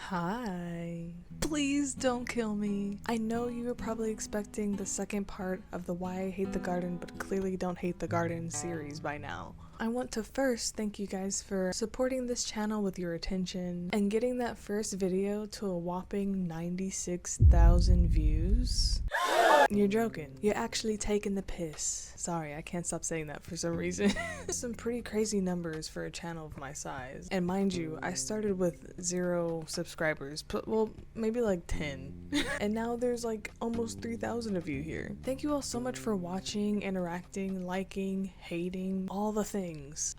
Hi. Please don't kill me. I know you were probably expecting the second part of the Why I Hate the Garden but clearly don't hate the garden series by now. I want to first thank you guys for supporting this channel with your attention and getting that first video to a whopping 96,000 views. You're joking. You're actually taking the piss. Sorry, I can't stop saying that for some reason. Some pretty crazy numbers for a channel of my size. And mind you, I started with 0 subscribers, but well, maybe like 10. And now there's like almost 3,000 of you here. Thank you all so much for watching, interacting, liking, hating, all the things.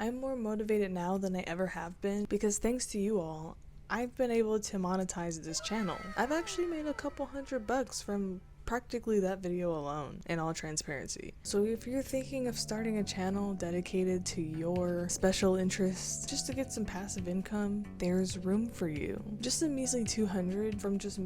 I'm more motivated now than I ever have been because thanks to you all, I've been able to monetize this channel. I've actually made a couple $100 from practically that video alone, in all transparency. So if you're thinking of starting a channel dedicated to your special interests just to get some passive income, there's room for you. Just a measly 200 from just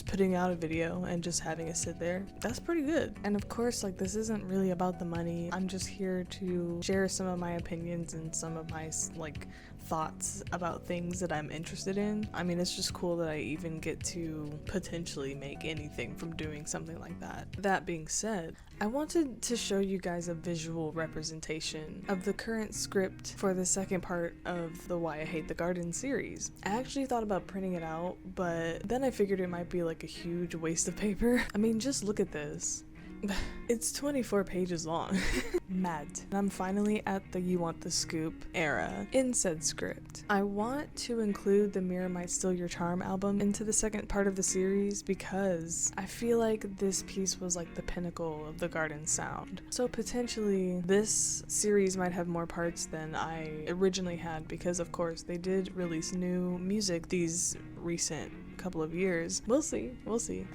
putting out a video and just having it sit there, that's pretty good. And of course, like, this isn't really about the money. I'm just here to share some of my opinions and some of my like thoughts about things that I'm interested in. I mean, it's just cool that I even get to potentially make anything from doing something like that. That being said, I wanted to show you guys a visual representation of the current script for the second part of the Why I Hate the Garden series. I actually thought about printing it out, but then I figured it might be like a huge waste of paper. I mean, just look at this. It's 24 pages long. Mad. And I'm finally at the You Want the Scoop era in said script. I want to include the Mirror Might Steal Your Charm album into the second part of the series because I feel like this piece was like the pinnacle of the garden sound. So potentially this series might have more parts than I originally had because of course they did release new music these recent couple of years. We'll see.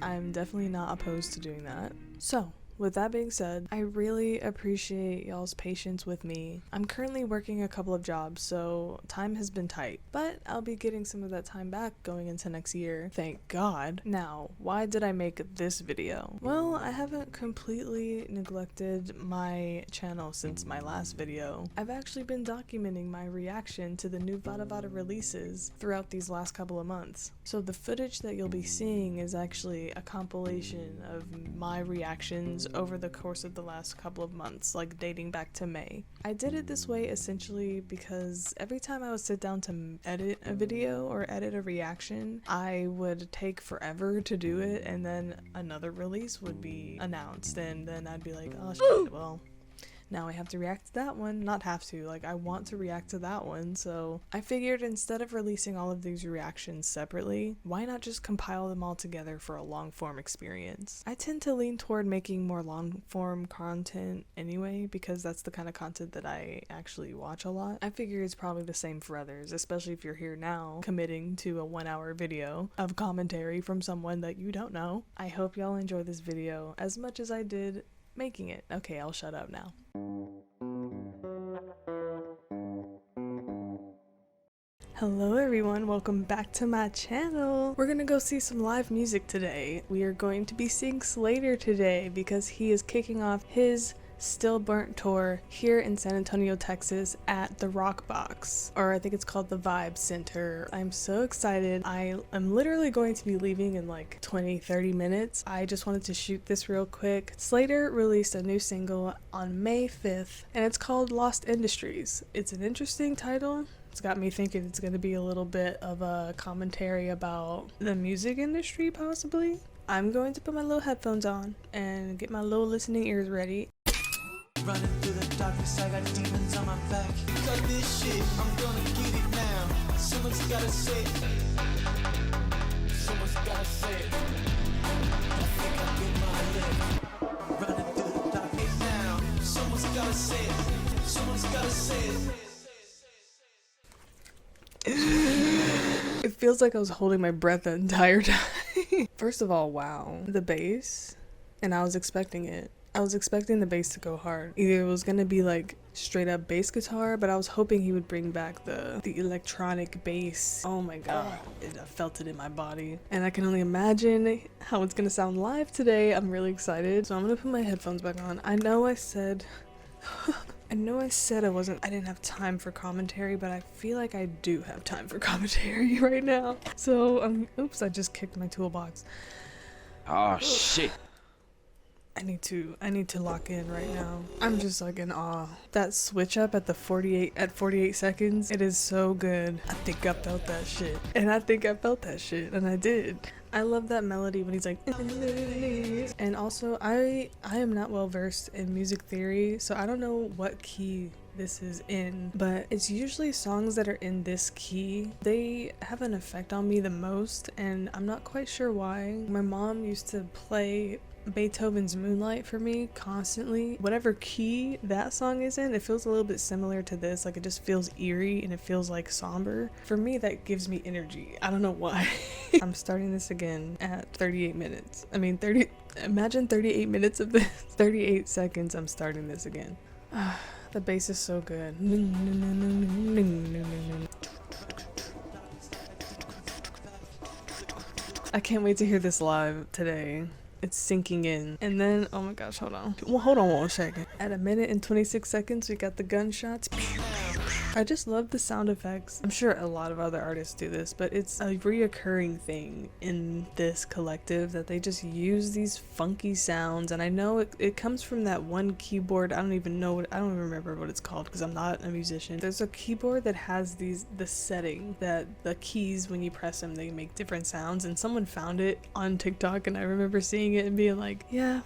I'm definitely not opposed to doing that. So, with that being said, I really appreciate y'all's patience with me. I'm currently working a couple of jobs, so time has been tight, but I'll be getting some of that time back going into next year. Thank God. Now, why did I make this video? Well, I haven't completely neglected my channel since my last video. I've actually been documenting my reaction to the new Vada Vada releases throughout these last couple of months. So the footage that you'll be seeing is actually a compilation of my reactions over the course of the last couple of months, like dating back to May. I did it this way essentially because every time I would sit down to edit a video or edit a reaction, I would take forever to do it and then another release would be announced and then I'd be like, oh shit, well, now I have to react to that one. Not have to, like, I want to react to that one. So I figured instead of releasing all of these reactions separately, why not just compile them all together for a long form experience? I tend to lean toward making more long form content anyway, because that's the kind of content that I actually watch a lot. I figure it's probably the same for others, especially if you're here now committing to a 1-hour video of commentary from someone that you don't know. I hope y'all enjoy this video as much as I did making it. Okay, I'll shut up now. Hello everyone, welcome back to my channel. We're gonna go see some live music today. We are going to be seeing Slater today because he is kicking off his Still Burnt tour here in San Antonio, Texas at the Rock Box, or I think it's called the Vibe Center. I'm so excited. I am literally going to be leaving in like 20-30 minutes. I just wanted to shoot this real quick. Slater released a new single on May 5th and it's called Lost Industries. It's an interesting title. It's got me thinking it's going to be a little bit of a commentary about the music industry possibly. I'm going to put my little headphones on and get my little listening ears ready. Running through the darkness, I got demons on my back. Cut this shit, I'm gonna get it now. Someone's gotta say it. Someone's gotta say it. I think I get my leg. Running through the darkness now. Someone's gotta say it. Someone's gotta say it. It feels like I was holding my breath the entire time. First of all, wow. The bass, and I was expecting it. I was expecting the bass to go hard. Either it was gonna be like straight up bass guitar, but I was hoping he would bring back the electronic bass. Oh my god, I felt it in my body. And I can only imagine how it's gonna sound live today. I'm really excited. So I'm gonna put my headphones back on. I know I said I know I said I didn't have time for commentary, but I feel like I do have time for commentary right now. So, oops, I just kicked my toolbox. Oh shit. I need to lock in right now. I'm just like in awe. That switch up at 48 seconds, it is so good. I think I felt that shit. And I think I felt that shit, and I did. I love that melody when he's like, and also I am not well versed in music theory, so I don't know what key this is in, but it's usually songs that are in this key. They have an effect on me the most, and I'm not quite sure why. My mom used to play Beethoven's Moonlight for me constantly. Whatever key that song is in, it feels a little bit similar to this. Like, it just feels eerie and it feels like somber. For me, that gives me energy. I don't know why. I'm starting this again at 38 minutes. I mean, imagine 38 minutes of this. 38 seconds, I'm starting this again. The bass is so good. I can't wait to hear this live today. It's sinking in. And then, oh my gosh, hold on. Well, hold on 1 second. At 1 minute and 26 seconds, we got the gunshots. I just love the sound effects. I'm sure a lot of other artists do this, but it's a reoccurring thing in this collective that they just use these funky sounds. And I know it comes from that one keyboard. I don't even remember what it's called because I'm not a musician. There's a keyboard that has the setting that the keys, when you press them, they make different sounds. And someone found it on TikTok, and I remember seeing it and being like, yeah.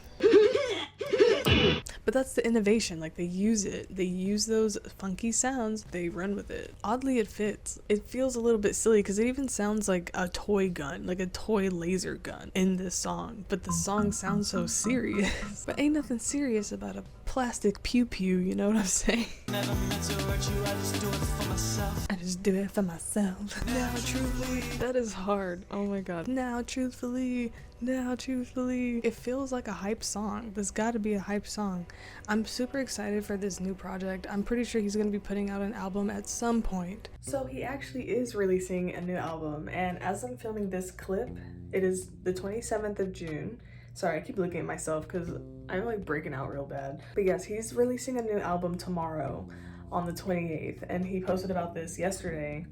But that's the innovation. Like, they use it. They use those funky sounds. They run with it. Oddly, it fits. It feels a little bit silly because it even sounds like a toy gun, like a toy laser gun in this song. But the song sounds so serious. But ain't nothing serious about a plastic pew-pew, you know what I'm saying? Never meant to hurt you, I just do it for myself. I just do it for myself. Now truthfully. That is hard. Oh my god. Now truthfully. It feels like a hype song. There's gotta be a hype song. I'm super excited for this new project. I'm pretty sure he's gonna be putting out an album at some point. So he actually is releasing a new album, and as I'm filming this clip, it is the 27th of June. Sorry, I keep looking at myself because I'm like breaking out real bad. But yes, he's releasing a new album tomorrow on the 28th, and he posted about this yesterday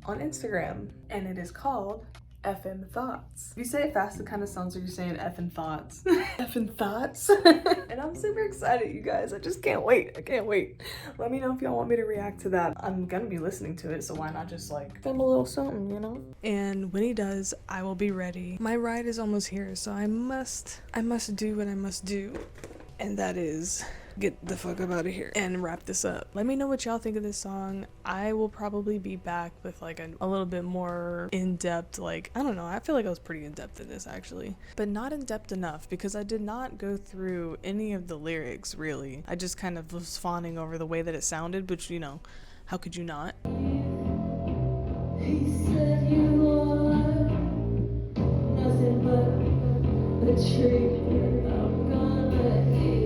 on Instagram, and it is called Effin' Thoughts. If you say it fast, it kind of sounds like you're saying effing thoughts. Effin' thoughts. And I'm super excited, you guys. I just can't wait. I can't wait. Let me know if y'all want me to react to that. I'm gonna be listening to it, so why not just like film a little something, you know? And when he does, I will be ready. My ride is almost here, so I must do what I must do. And that is get the fuck up out of here and wrap this up. Let me know what y'all think of this song. I will probably be back with like a little bit more in-depth, like, I don't know, I feel like I was pretty in-depth in this actually, but not in-depth enough because I did not go through any of the lyrics really. I just kind of was fawning over the way that it sounded, which, you know, how could you not? He said you are nothing but a tree I'm gonna eat.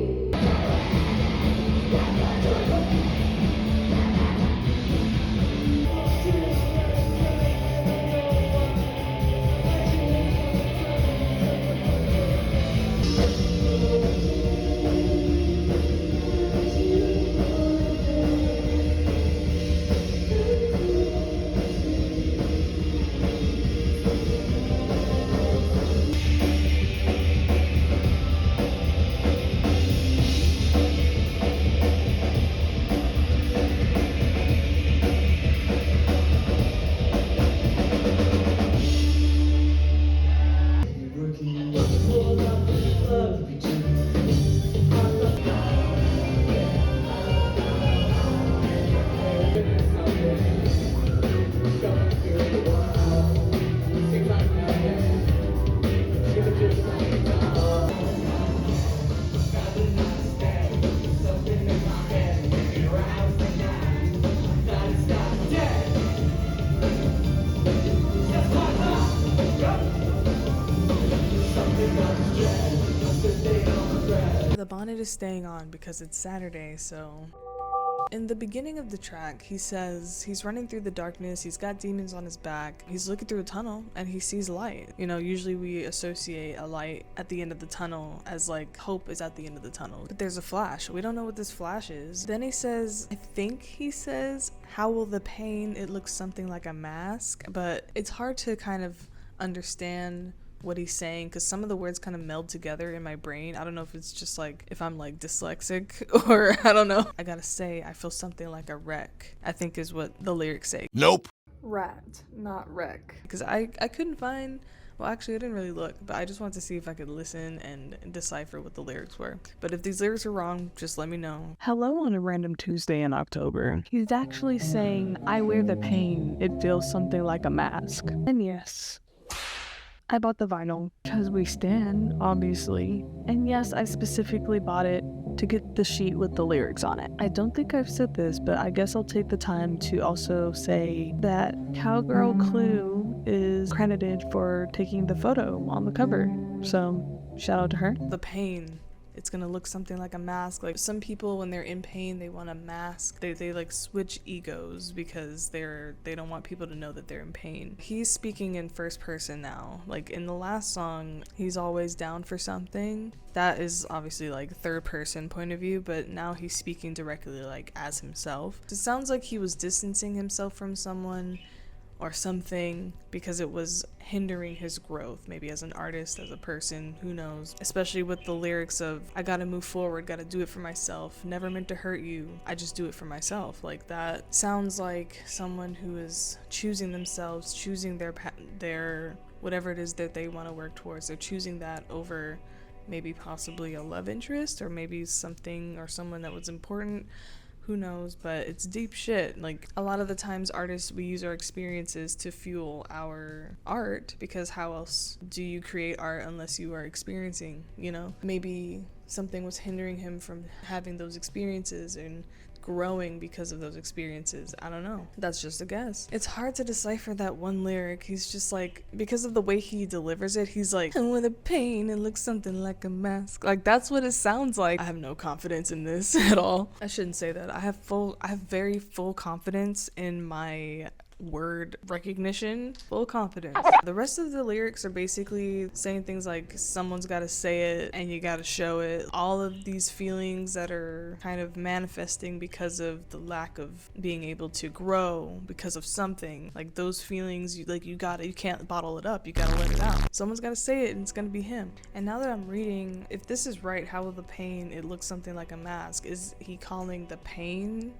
The bonnet is staying on because it's Saturday, so In the beginning of the track, he says he's running through the darkness, he's got demons on his back, he's looking through a tunnel, and he sees light. You know, usually we associate a light at the end of the tunnel as like hope is at the end of the tunnel. But there's a flash. We don't know what this flash is. Then he says, I think he says, how will the pain, it looks something like a mask, but it's hard to kind of understand what he's saying because some of the words kind of meld together in my brain. I don't know if it's just like if I'm like dyslexic or I don't know. I gotta say, I feel something like a wreck, I think is what the lyrics say. Nope. Rat, not wreck. Because I couldn't find, well actually I didn't really look, but I just wanted to see if I could listen and decipher what the lyrics were. But if these lyrics are wrong, just let me know. Hello on a random Tuesday in October. He's actually saying, I wear the pain, it feels something like a mask. And yes, I bought the vinyl because we stan, obviously. And yes, I specifically bought it to get the sheet with the lyrics on it. I don't think I've said this, but I guess I'll take the time to also say that Cowgirl Krule is credited for taking the photo on the cover. So shout out to her. The pain, it's gonna look something like a mask. Like some people when they're in pain, they want a mask. They like switch egos because they don't want people to know that they're in pain. He's speaking in first person now. Like in the last song, he's always down for something. That is obviously like third person point of view, but now he's speaking directly like as himself. It sounds like he was distancing himself from someone or something because it was hindering his growth, maybe as an artist, as a person, who knows. Especially with the lyrics of, I gotta move forward, gotta do it for myself, never meant to hurt you, I just do it for myself. Like that sounds like someone who is choosing themselves, choosing their whatever it is that they want to work towards. They're choosing that over maybe possibly a love interest or maybe something or someone that was important. Who knows, but it's deep shit. Like a lot of the times artists, we use our experiences to fuel our art because how else do you create art unless you are experiencing, you know? Maybe something was hindering him from having those experiences and growing because of those experiences. I don't know. That's just a guess. It's hard to decipher that one lyric. He's just like, because of the way he delivers it, he's like, and with a pain, it looks something like a mask. Like that's what it sounds like. I have no confidence in this at all. I shouldn't say that. I have very full confidence in my word recognition, full confidence. The rest of the lyrics are basically saying things like someone's got to say it and you got to show it. All of these feelings that are kind of manifesting because of the lack of being able to grow because of something. Like those feelings, you can't bottle it up. You got to let it out. Someone's got to say it and it's going to be him. And now that I'm reading, if this is right, how will the pain, it looks something like a mask? Is he calling the pain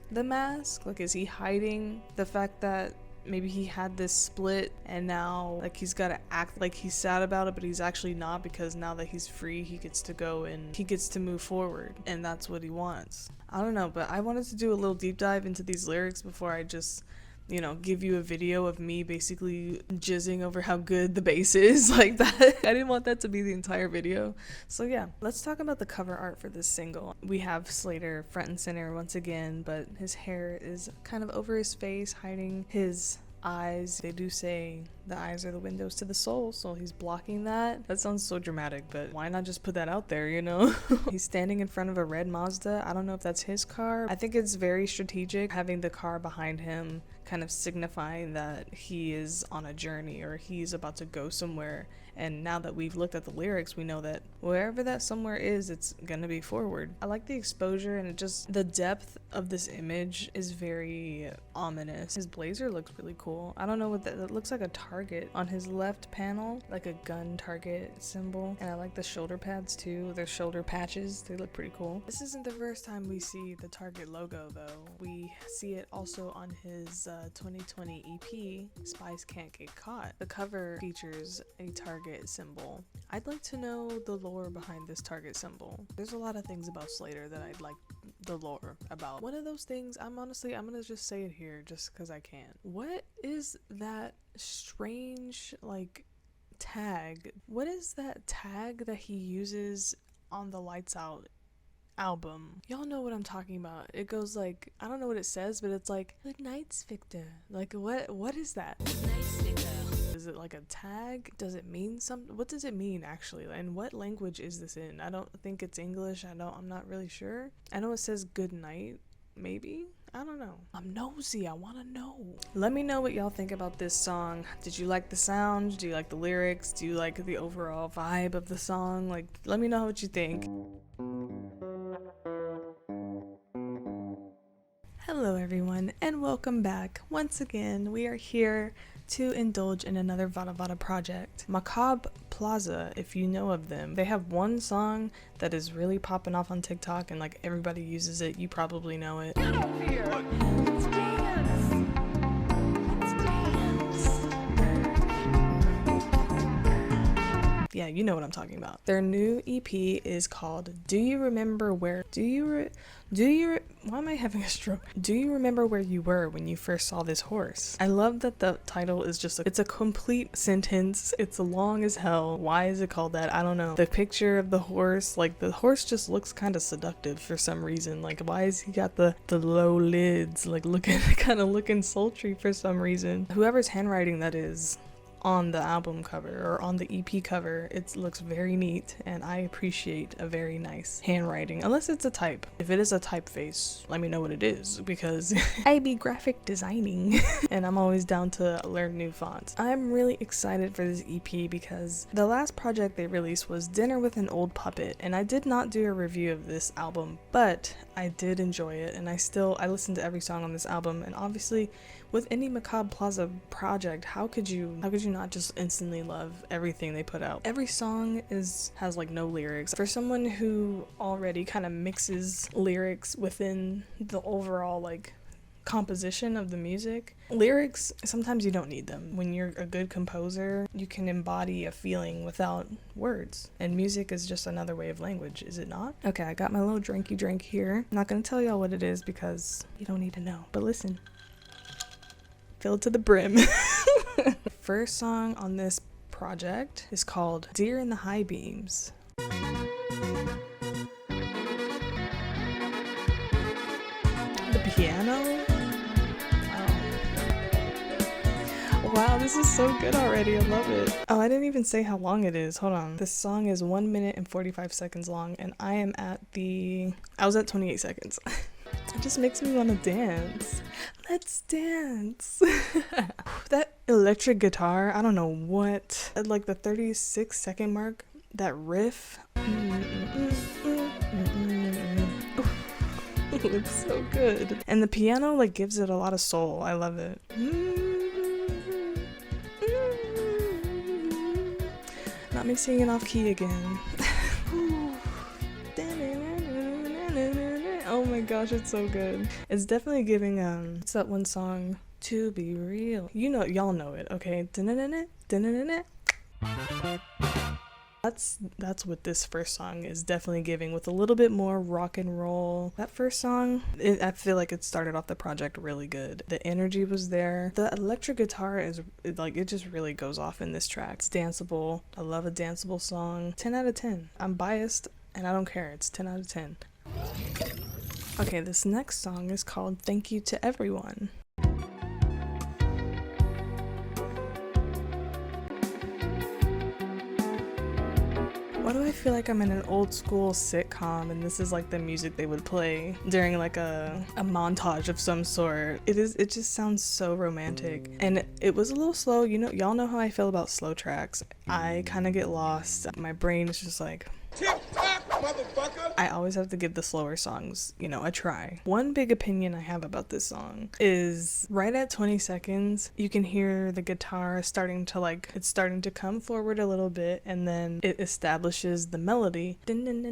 the mask? Like is he hiding the fact that maybe he had this split and now like he's got to act like he's sad about it, but he's actually not, because now that he's free, he gets to go and he gets to move forward, and that's what he wants. I don't know, but I wanted to do a little deep dive into these lyrics before I just, you know, give you a video of me basically jizzing over how good the bass is like that. I didn't want that to be the entire video. So yeah, let's talk about the cover art for this single. We have Slater front and center once again, but his hair is kind of over his face, hiding his eyes. They do say the eyes are the windows to the soul, so he's blocking that. That sounds so dramatic, but why not just put that out there, you know? He's standing in front of a red Mazda. I don't know if that's his car. I think it's very strategic having the car behind him, kind of signifying that he is on a journey or he's about to go somewhere. And now that we've looked at the lyrics, we know that wherever that somewhere is, it's gonna be forward. I like the exposure, and it just, the depth of this image is very ominous. His blazer looks really cool. I don't know what that, it looks like a target on his left panel, like a gun target symbol. And I like the shoulder pads too, their shoulder patches, they look pretty cool. This isn't the first time we see the Target logo though. We see it also on his 2020 EP, Spies Can't Get Caught. The cover features a Target symbol. I'd like to know the lore behind this Target symbol. There's a lot of things about Slater that I'd like the lore about. One of those things, I'm gonna just say it here just because I can. What is that strange like tag? What is that tag that he uses on the Lights Out album? Y'all know what I'm talking about. It goes like, I don't know what it says, but it's like, good nights, Victor. Like what is that? Is it like a tag? Does it mean something? What does it mean actually? And what language is this in? I don't think it's English. I'm not really sure. I know it says good night, Maybe? I don't know. I'm nosy. I want to know. Let me know what y'all think about this song. Did you like the sound? Do you like the lyrics? Do you like the overall vibe of the song? Like, let me know what you think. Hello everyone, and welcome back. Once again, we are here to indulge in another Vada Vada project. Macabre Plaza, if you know of them. They have one song that is really popping off on TikTok and like everybody uses it. You probably know it. Get over here. Let's dance. Let's dance. Yeah, you know what I'm talking about. Their new EP is called Do You Remember Where Why am I having a stroke? Do you remember where you were when you first saw this horse? I love that the title is just it's a complete sentence. It's long as hell. Why is it called that? I don't know. The picture of the horse, like the horse just looks kind of seductive for some reason. Like why has he got the low lids, like looking sultry for some reason. Whoever's handwriting that is on the album cover or on the EP cover, it looks very neat, and I appreciate a very nice handwriting, unless it's a type. If it is a typeface, let me know what it is, because I be graphic designing and I'm always down to learn new fonts. I'm really excited for this EP because the last project they released was Dinner with an Old Puppet, and I did not do a review of this album, but I did enjoy it, and I listened to every song on this album. And obviously with any Macabre Plaza project, how could you not just instantly love everything they put out? Every song has like no lyrics. For someone who already kind of mixes lyrics within the overall like composition of the music, lyrics, sometimes you don't need them. When you're a good composer, you can embody a feeling without words, and music is just another way of language, is it not? Okay, I got my little drinky drink here. I'm not gonna tell y'all what it is because you don't need to know, but listen. Filled to the brim. First song on this project is called Deer in the High Beams. The piano? Wow, this is so good already. I love it. Oh, I didn't even say how long it is. Hold on. This song is 1 minute and 45 seconds long, and I was at 28 seconds. It just makes me want to dance. Let's dance. That electric guitar, I don't know what. At like the 36-second mark, that riff. It's so good. And the piano like gives it a lot of soul. I love it. Not me singing off key again. Oh my gosh, it's so good. It's definitely giving it's that one song, To Be Real. You know, y'all know it, okay? That's what this first song is definitely giving, with a little bit more rock and roll. That first song, I feel like it started off the project really good. The energy was there. The electric guitar it just really goes off in this track. It's danceable. I love a danceable song. 10 out of 10. I'm biased and I don't care. It's 10 out of 10. Okay, this next song is called Thank You to Everyone. Why do I feel like I'm in an old school sitcom and this is like the music they would play during like a montage of some sort? It just sounds so romantic. And it was a little slow. You know, y'all know how I feel about slow tracks. I kind of get lost. My brain is just like, TikTok, motherfucker! I always have to give the slower songs, a try. One big opinion I have about this song is right at 20 seconds, you can hear the guitar starting to come forward a little bit, and then it establishes the melody. And then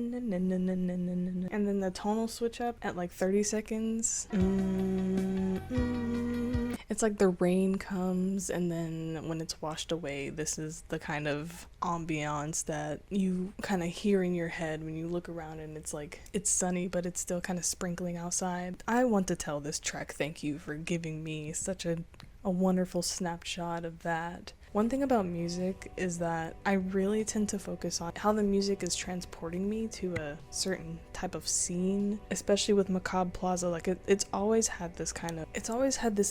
the tonal switch up at like 30 seconds. It's like the rain comes, and then when it's washed away, this is the kind of ambiance that you kind of hear in your head when you look around, and it's like it's sunny but it's still kind of sprinkling outside. I want to tell this track thank you for giving me such a wonderful snapshot of that. One thing about music is that I really tend to focus on how the music is transporting me to a certain type of scene, especially with Macabre Plaza. Like it's always had this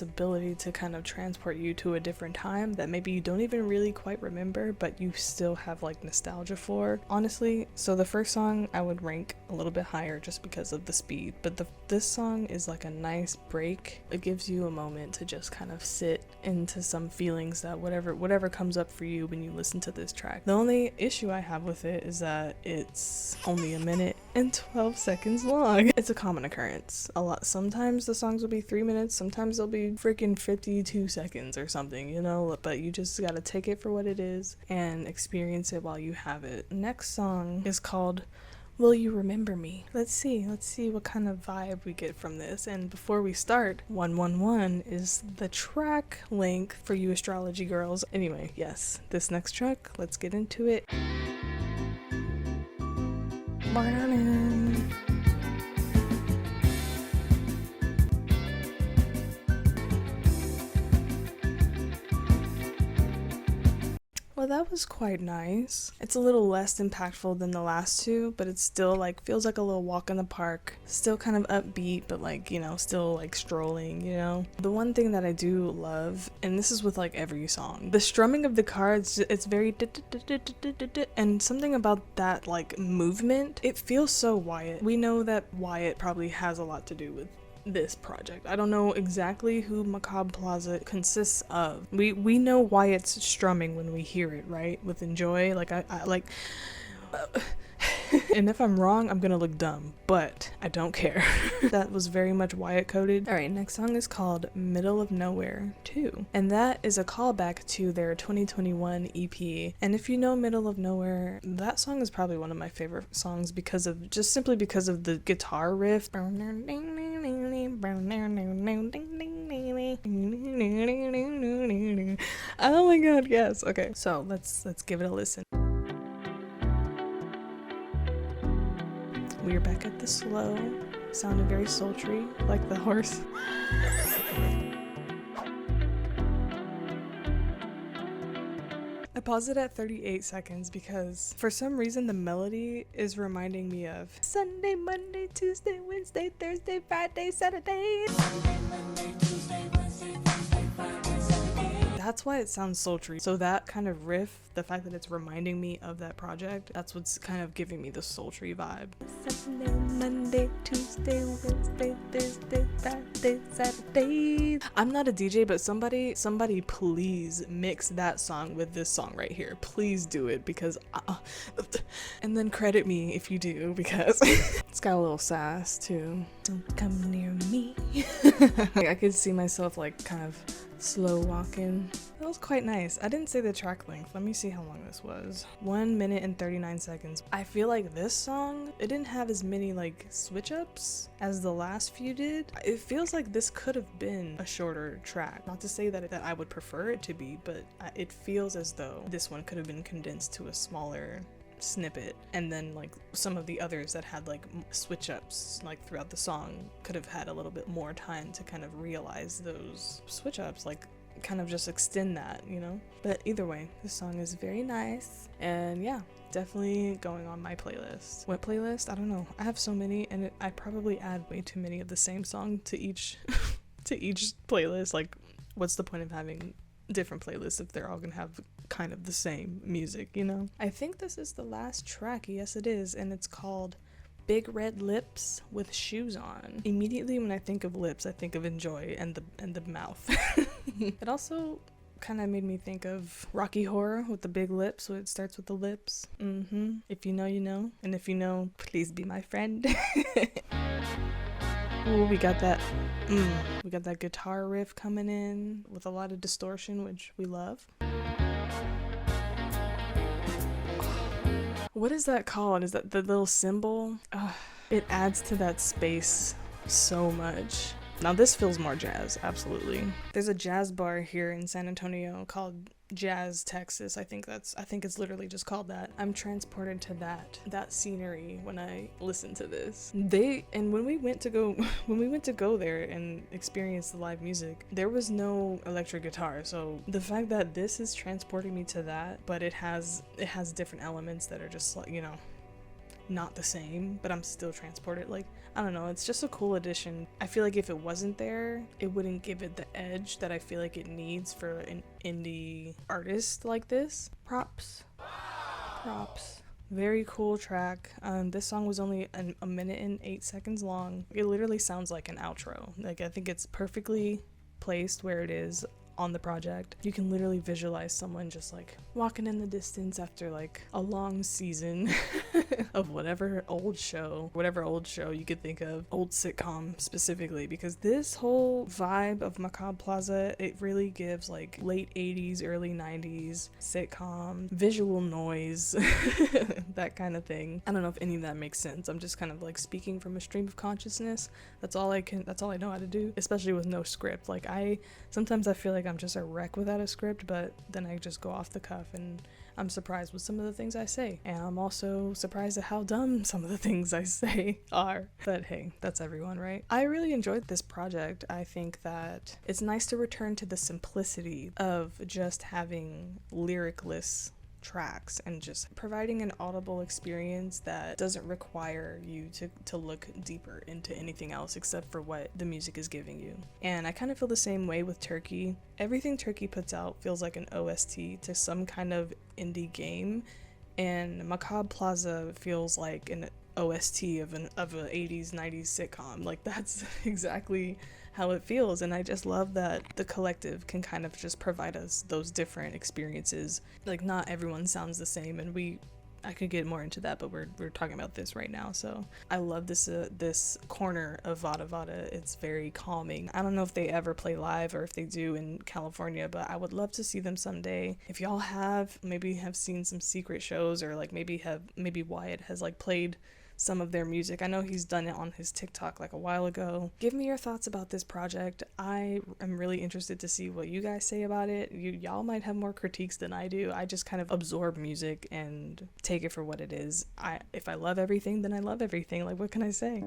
ability to kind of transport you to a different time that maybe you don't even really quite remember, but you still have like nostalgia for, honestly. So the first song I would rank a little bit higher just because of the speed, but this song is like a nice break. It gives you a moment to just kind of sit into some feelings that whatever comes up for you when you listen to this track. The only issue I have with it is that it's only a minute and 12 seconds long. It's a common occurrence. Sometimes the songs will be 3 minutes, sometimes they'll be freaking 52 seconds or something, you know, but you just gotta take it for what it is and experience it while you have it. Next song is called Will You Remember Me? Let's see what kind of vibe we get from this. And before we start, 111 is the track link for you astrology girls. Anyway, yes, this next track, let's get into it. Well, that was quite nice. It's a little less impactful than the last two, but it's still like feels like a little walk in the park. Still kind of upbeat, but like, you know, still like strolling, you know. The one thing that I do love, and this is with like every song, the strumming of the cards, it's very and something about that like movement, it feels so Wyatt. We know that Wyatt probably has a lot to do with this project. I don't know exactly who Macabre Plaza consists of. We know Wyatt's strumming when we hear it, right? With Enjoy, like I like and if I'm wrong, I'm gonna look dumb, but I don't care. That was very much Wyatt coded. Alright, next song is called Middle of Nowhere 2, and that is a callback to their 2021 EP. And if you know Middle of Nowhere, that song is probably one of my favorite songs simply because of the guitar riff. Oh my god, yes. Okay, so let's give it a listen. We are back at the slow, sounding very sultry, like the horse. I paused it at 38 seconds because for some reason the melody is reminding me of Sunday, Monday, Tuesday, Wednesday, Thursday, Friday, Saturday. That's why it sounds sultry. So that kind of riff, the fact that it's reminding me of that project, that's what's kind of giving me the sultry vibe. Sunday, Monday, Tuesday, Wednesday, Thursday, Friday, Saturday. I'm not a DJ, but somebody please mix that song with this song right here. Please do it, because and then credit me if you do, because it's got a little sass too. Don't come near me. Like, I could see myself like kind of slow walking. That was quite nice. I didn't say the track length. Let me see how long this was. 1 minute and 39 seconds. I feel like this song, it didn't have as many like switch ups as the last few did. It feels like this could have been a shorter track. Not to say that I would prefer it to be, but it feels as though this one could have been condensed to a smaller snippet, and then like some of the others that had like switch ups like throughout the song could have had a little bit more time to kind of realize those switch ups, like kind of just extend that, you know. But either way, this song is very nice, and yeah, definitely going on my playlist. What playlist? I don't know. I have so many, and I probably add way too many of the same song to each to each playlist. Like, what's the point of having different playlists if they're all gonna have kind of the same music, you know? I think this is the last track. Yes, it is, and it's called Big Red Lips with Shoes On. Immediately when I think of lips, I think of Enjoy and the mouth. It also kind of made me think of Rocky Horror with the big lips, so it starts with the lips. If you know, you know, and if you know, please be my friend. Ooh, we got that guitar riff coming in with a lot of distortion, which we love. What is that called? Is that the little cymbal? It adds to that space so much. Now this feels more jazz, absolutely. There's a jazz bar here in San Antonio called Jazz, Texas. I think it's literally just called that. I'm transported to that scenery when I listen to this. When we went to go there and experience the live music, there was no electric guitar. So the fact that this is transporting me to that, but it has different elements that are just like, you know, not the same, but I'm still transported. Like, I don't know, it's just a cool addition. I feel like if it wasn't there, it wouldn't give it the edge that I feel like it needs for an indie artist like this. Props. Very cool track. This song was only a minute and 8 seconds long. It literally sounds like an outro. Like, I think it's perfectly placed where it is on the project. You can literally visualize someone just like walking in the distance after like a long season of whatever old show you could think of, old sitcom specifically, because this whole vibe of Macabre Plaza, it really gives like late 80s, early 90s sitcom, visual noise, that kind of thing. I don't know if any of that makes sense. I'm just kind of like speaking from a stream of consciousness. That's all I know how to do, especially with no script. Like, sometimes I feel like I'm just a wreck without a script, but then I just go off the cuff and I'm surprised with some of the things I say. And I'm also surprised at how dumb some of the things I say are. But hey, that's everyone, right? I really enjoyed this project. I think that it's nice to return to the simplicity of just having lyricless tracks and just providing an audible experience that doesn't require you to look deeper into anything else except for what the music is giving you. And I kind of feel the same way with Turkey. Everything Turkey puts out feels like an OST to some kind of indie game, and Macabre Plaza feels like an OST of an 80s 90s sitcom. Like, that's exactly how it feels, and I just love that the collective can kind of just provide us those different experiences. Like, not everyone sounds the same, and I could get more into that, but we're talking about this right now. So I love this corner of Vada Vada. It's very calming. I don't know if they ever play live or if they do in California, but I would love to see them someday. If y'all have seen some secret shows, or like maybe Wyatt has like played some of their music. I know he's done it on his TikTok like a while ago. Give me your thoughts about this project. I am really interested to see what you guys say about it. Y'all might have more critiques than I do. I just kind of absorb music and take it for what it is. If I love everything, then I love everything. Like, what can I say?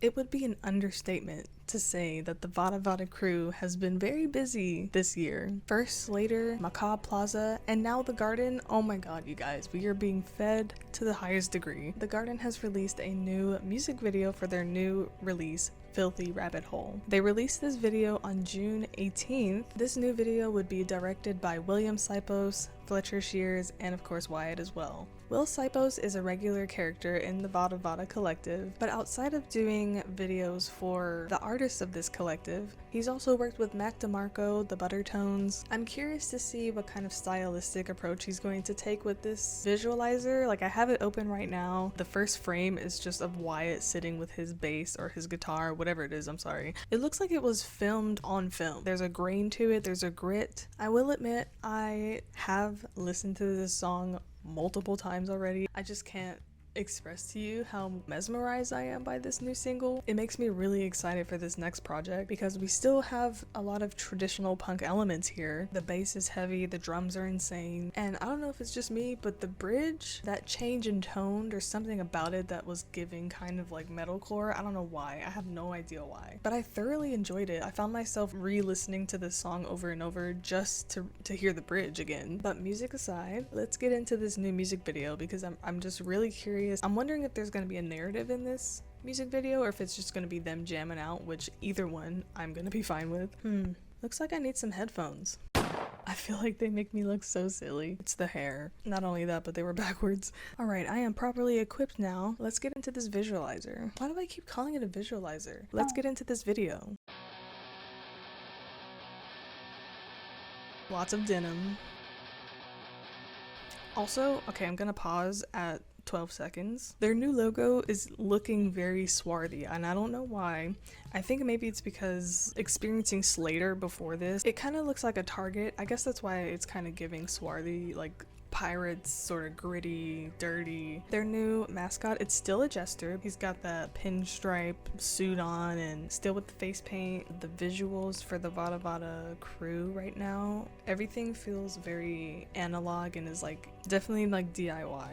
It would be an understatement to say that the Vada Vada crew has been very busy this year. First Slater, Macabre Plaza, and now The Garden. Oh my god, you guys, we are being fed to the highest degree. The Garden has released a new music video for their new release, Filthy Rabbit Hole. They released this video on June 18th. This new video would be directed by William Sipos, Fletcher Shears, and of course Wyatt as well. Will Sipos is a regular character in the Vada Vada collective, but outside of doing videos for the artists of this collective, he's also worked with Mac DeMarco, the Buttertones. I'm curious to see what kind of stylistic approach he's going to take with this visualizer. Like, I have it open right now. The first frame is just of Wyatt sitting with his bass or his guitar, whatever it is, I'm sorry. It looks like it was filmed on film. There's a grain to it, there's a grit. I will admit, I have listened to this song multiple times already. I just can't express to you how mesmerized I am by this new single. It makes me really excited for this next project because we still have a lot of traditional punk elements here. The bass is heavy, the drums are insane, and I don't know if it's just me, but the bridge, that change in tone, there's something about it that was giving kind of like metalcore. I don't know why. I have no idea why, but I thoroughly enjoyed it. I found myself re-listening to this song over and over just to hear the bridge again. But music aside, let's get into this new music video because I'm just really curious. I'm wondering if there's going to be a narrative in this music video or if it's just going to be them jamming out, which either one I'm going to be fine with. Looks like I need some headphones. I feel like they make me look so silly. It's the hair. Not only that, but they were backwards. Alright, I am properly equipped now. Let's get into this visualizer. Why do I keep calling it a visualizer? Let's get into this video. Lots of denim. Also, okay, I'm gonna pause at 12 seconds. Their new logo is looking very swarthy, and I don't know why. I think maybe it's because experiencing Slater before this, it kind of looks like a Target. I guess that's why it's kind of giving swarthy, like pirates, sort of gritty, dirty. Their new mascot, it's still a jester. He's got that pinstripe suit on and still with the face paint. The visuals for the Vada Vada crew right now, everything feels very analog and is like definitely like DIY.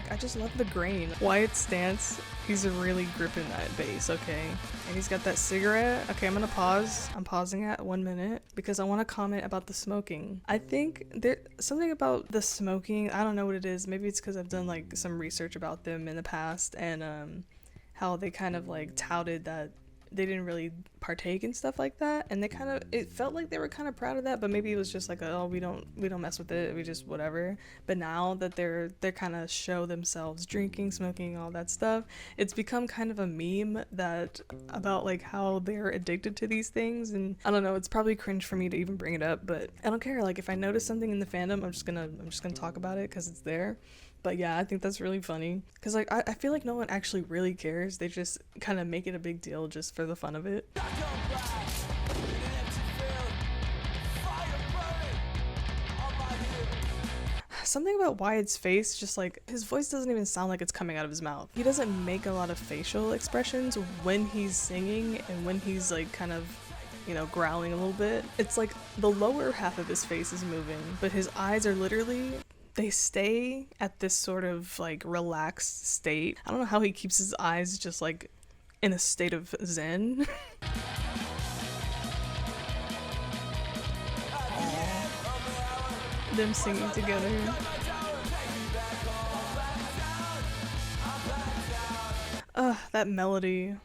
I just love the grain. Wyatt's stance, he's really gripping that bass, okay? And he's got that cigarette. Okay, I'm gonna pause. I'm pausing at 1 minute because I want to comment about the smoking. I think there's something about the smoking, I don't know what it is. Maybe it's because I've done like some research about them in the past and how they kind of like touted that they didn't really partake in stuff like that, and they kind of, it felt like they were kind of proud of that, but maybe it was just like, oh, we don't mess with it, we just whatever. But now that they're kind of show themselves drinking, smoking, all that stuff, it's become kind of a meme that about like how they're addicted to these things. And I don't know, it's probably cringe for me to even bring it up, but I don't care. Like if I notice something in the fandom, I'm just gonna talk about it because it's there. But yeah, I think that's really funny because like I feel like no one actually really cares. They just kind of make it a big deal just for the fun of it. Something about Wyatt's face, just like his voice doesn't even sound like it's coming out of his mouth. He doesn't make a lot of facial expressions when he's singing and when he's like kind of, you know, growling a little bit. It's like the lower half of his face is moving, but his eyes are literally, they stay at this sort of like relaxed state. I don't know how he keeps his eyes just like in a state of zen. Them singing together. Ugh, that melody.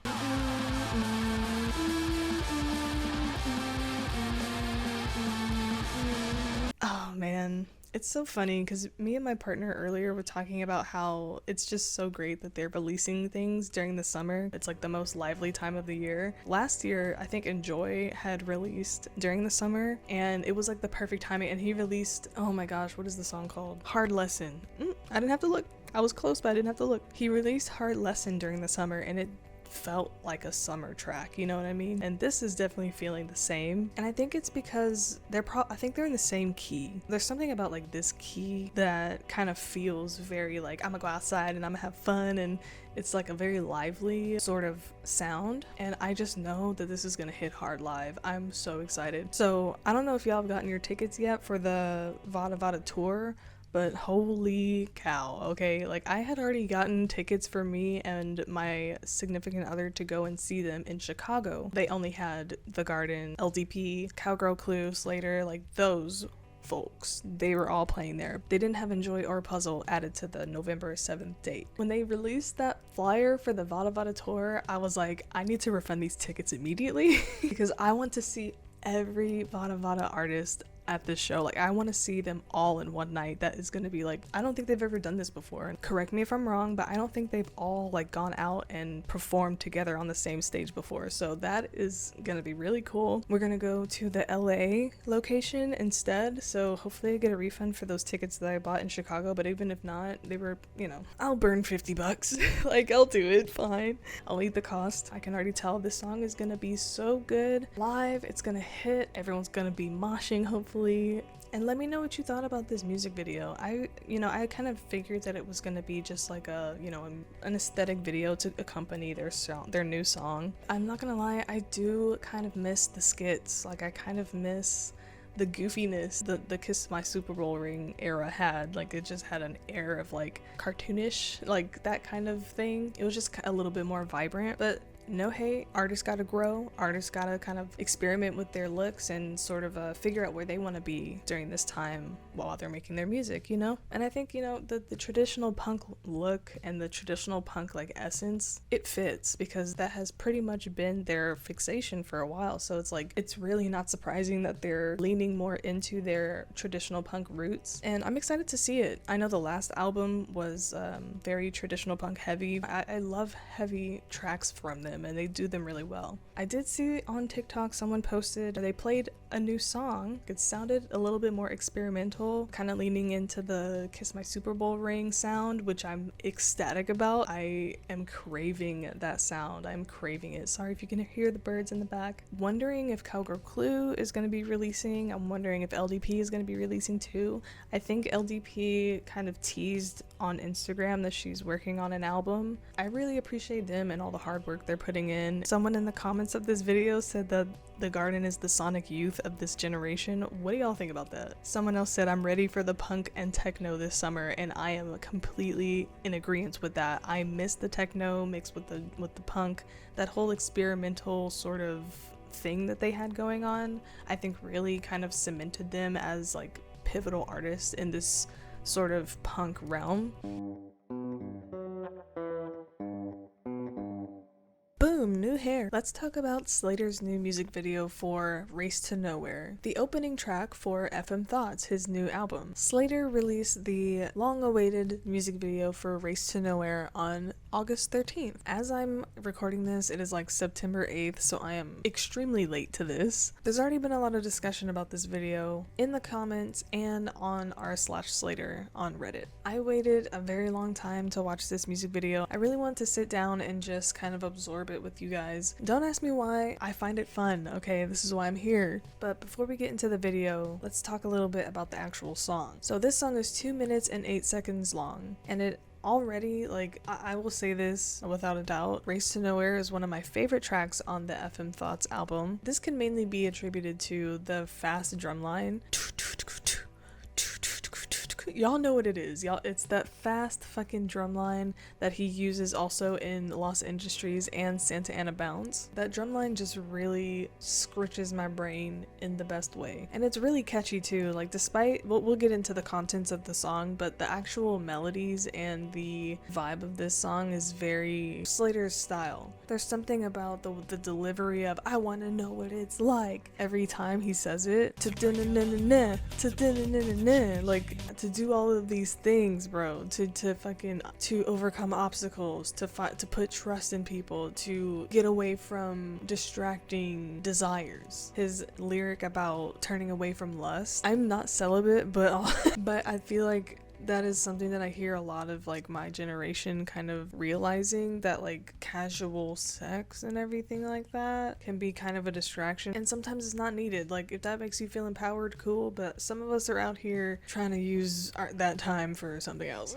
Oh man. It's so funny because me and my partner earlier were talking about how it's just so great that they're releasing things during the summer. It's like the most lively time of the year. Last year, I think Enjoy had released during the summer and it was like the perfect timing, and he released, oh my gosh, what is the song called? Hard Lesson. I didn't have to look. I was close, but I didn't have to look. He released Hard Lesson during the summer and it felt like a summer track, you know what I mean? And this is definitely feeling the same, and I think it's because I think they're in the same key. There's something about like this key that kind of feels very like I'm gonna go outside and I'm gonna have fun, and it's like a very lively sort of sound, and I just know that this is gonna hit hard live. I'm so excited. So I don't know if y'all have gotten your tickets yet for the Vada Vada tour, but holy cow, okay? Like I had already gotten tickets for me and my significant other to go and see them in Chicago. They only had The Garden, LDP, Cowgirl Clue, Slater, like those folks. They were all playing there. They didn't have Enjoy or Puzzle added to the November 7th date. When they released that flyer for the Vada Vada tour, I was like, I need to refund these tickets immediately because I want to see every Vada Vada artist at this show. Like I want to see them all in one night. That is going to be like, I don't think they've ever done this before, and correct me if I'm wrong, but I don't think they've all like gone out and performed together on the same stage before, so that is going to be really cool. We're going to go to the LA location instead, so hopefully I get a refund for those tickets that I bought in Chicago, but even if not, they were, you know, I'll burn $50. Like I'll do it, fine. I'll eat the cost. I can already tell this song is going to be so good live. It's going to hit. Everyone's going to be moshing hopefully. And let me know what you thought about this music video. I kind of figured that it was going to be just like a, you know, an aesthetic video to accompany their new song. I'm not gonna lie, I do kind of miss the skits. Like I kind of miss the goofiness the Kiss My Super Bowl Ring era had. Like it just had an air of like cartoonish, like that kind of thing. It was just a little bit more vibrant, but no hate. Artists gotta grow. Artists gotta kind of experiment with their looks and sort of figure out where they want to be during this time while they're making their music, you know? And I think, you know, the traditional punk look and the traditional punk like essence, it fits because that has pretty much been their fixation for a while. So it's like, it's really not surprising that they're leaning more into their traditional punk roots, and I'm excited to see it. I know the last album was very traditional punk heavy. I love heavy tracks from them. them, and they do them really well. I did see on TikTok someone posted they played a new song. It sounded a little bit more experimental, kind of leaning into the Kiss My Super Bowl ring sound, which I'm ecstatic about. I am craving that sound. I'm craving it. Sorry if you can hear the birds in the back. Wondering if Cowgirl Krule is going to be releasing. I'm wondering if LDP is going to be releasing too. I think LDP kind of teased on Instagram that she's working on an album. I really appreciate them and all the hard work they're putting in. Someone in the comments of this video said that the Garden is the Sonic Youth of this generation. What do y'all think about that? Someone else said, I'm ready for the punk and techno this summer, and I am completely in agreement with that. I miss the techno mixed with the punk. That whole experimental sort of thing that they had going on, I think really kind of cemented them as like pivotal artists in this sort of punk realm. Boom, new hair. Let's talk about Slater's new music video for Race to Nowhere, the opening track for FM Thoughts, his new album. Slater released the long-awaited music video for Race to Nowhere on August 13th. As I'm recording this, it is like September 8th, so I am extremely late to this. There's already been a lot of discussion about this video in the comments and on r/Slater on Reddit. I waited a very long time to watch this music video. I really want to sit down and just kind of absorb it with you guys. Don't ask me why. I find it fun, okay? This is why I'm here. But before we get into the video, let's talk a little bit about the actual song. So this song is 2 minutes and 8 seconds long, and it already, like, I will say this without a doubt, Race to Nowhere is one of my favorite tracks on the FM Thoughts album. This can mainly be attributed to the fast drum line. Y'all know what it is, y'all. It's that fast fucking drum line that he uses also in Lost Industries and Santa Ana Bounce. That drum line just really scritches my brain in the best way. And it's really catchy too, like despite, we'll get into the contents of the song, but the actual melodies and the vibe of this song is very Slater's style. There's something about the delivery of I wanna know what it's like every time he says it. Like, to do all of these things, bro, to overcome obstacles, to put trust in people, to get away from distracting desires. His lyric about turning away from lust. I'm not celibate, but I feel like that is something that I hear a lot of like my generation kind of realizing, that like casual sex and everything like that can be kind of a distraction, and sometimes it's not needed. Like if that makes you feel empowered, cool, but some of us are out here trying to use that time for something else.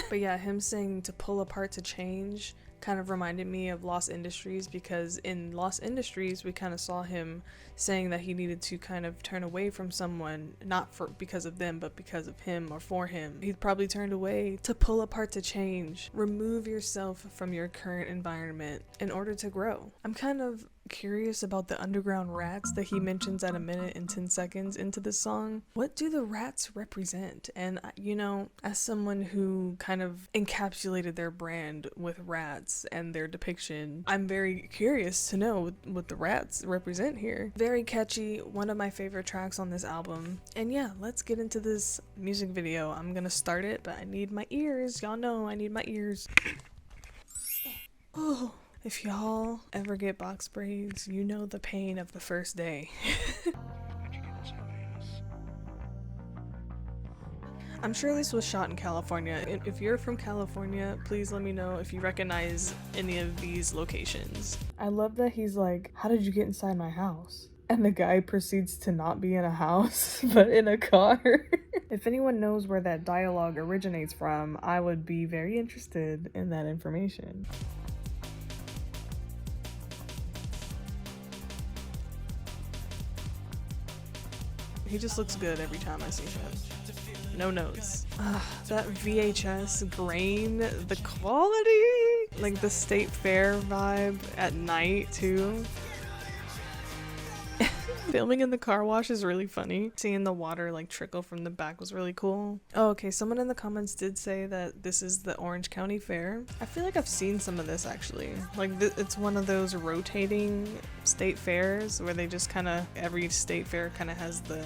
But yeah, him saying to pull apart to change kind of reminded me of Lost Industries, because in Lost Industries we kind of saw him saying that he needed to kind of turn away from someone, not because of them, but because of him or for him. He probably turned away to pull apart to change. Remove yourself from your current environment in order to grow. I'm kind of curious about the underground rats that he mentions at 1 minute and 10 seconds into the song. What do the rats represent? And you know, as someone who kind of encapsulated their brand with rats and their depiction, I'm very curious to know what the rats represent here. Very catchy, one of my favorite tracks on this album. And yeah, let's get into this music video. I'm gonna start it, but I need my ears. Y'all know I need my ears. Oh. If y'all ever get box braids, you know the pain of the first day. I'm sure this was shot in California. If you're from California, please let me know if you recognize any of these locations. I love that he's like, how did you get inside my house? And the guy proceeds to not be in a house, but in a car. If anyone knows where that dialogue originates from, I would be very interested in that information. He just looks good every time I see him. No nose. That VHS grain, the quality, like the State Fair vibe at night too. Filming in the car wash is really funny. Seeing the water like trickle from the back was really cool. Oh, okay, someone in the comments did say that this is the Orange County Fair. I feel like I've seen some of this actually. Like it's one of those rotating state fairs where they just kind of, every state fair kind of has the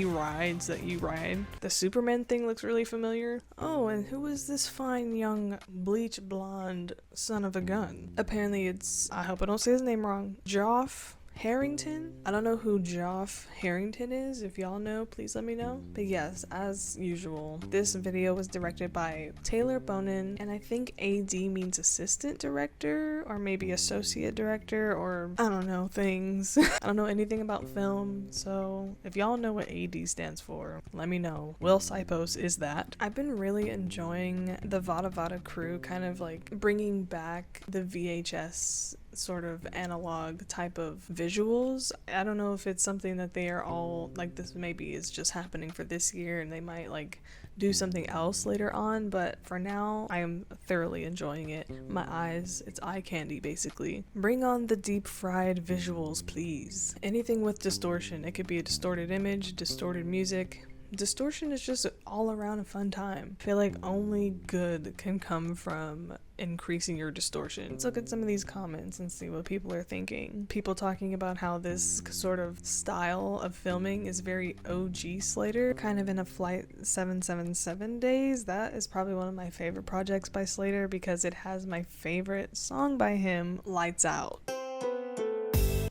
rides that you ride. The Superman thing looks really familiar. Oh, and who is this fine young bleach blonde son of a gun? Apparently it's, I hope I don't say his name wrong, Joff Harrington? I don't know who Joff Harrington is. If y'all know, please let me know. But yes, as usual, this video was directed by Taylor Bonin, and I think AD means assistant director or maybe associate director, or I don't know things. I don't know anything about film, so if y'all know what AD stands for, let me know. Will Sipos is that. I've been really enjoying the Vada Vada crew kind of like bringing back the VHS sort of analog type of visuals. I don't know if it's something that they are all like, this maybe is just happening for this year and they might like do something else later on, but for now I am thoroughly enjoying it. My eyes, it's eye candy basically. Bring on the deep fried visuals, please. Anything with distortion. It could be a distorted image, distorted music. Distortion is just all around a fun time. I feel like only good can come from increasing your distortion. Let's look at some of these comments and see what people are thinking. People talking about how this sort of style of filming is very OG Slater, kind of in a Flight 777 days. That is probably one of my favorite projects by Slater because it has my favorite song by him, Lights Out.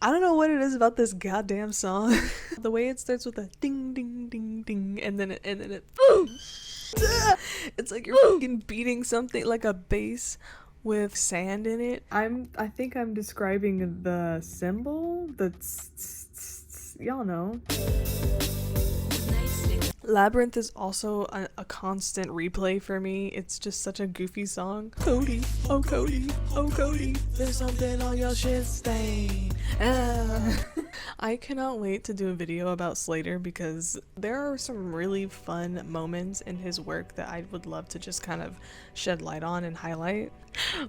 I don't know what it is about this goddamn song. The way it starts with a ding ding ding ding and then it boom. It's like you're fucking beating something like a bass with sand in it. I think I'm describing the symbol, the y'all know. Labyrinth is also a constant replay for me. It's just such a goofy song. Cody, oh Cody, oh Cody, there's something on your shit stain. I cannot wait to do a video about Slater because there are some really fun moments in his work that I would love to just kind of shed light on and highlight.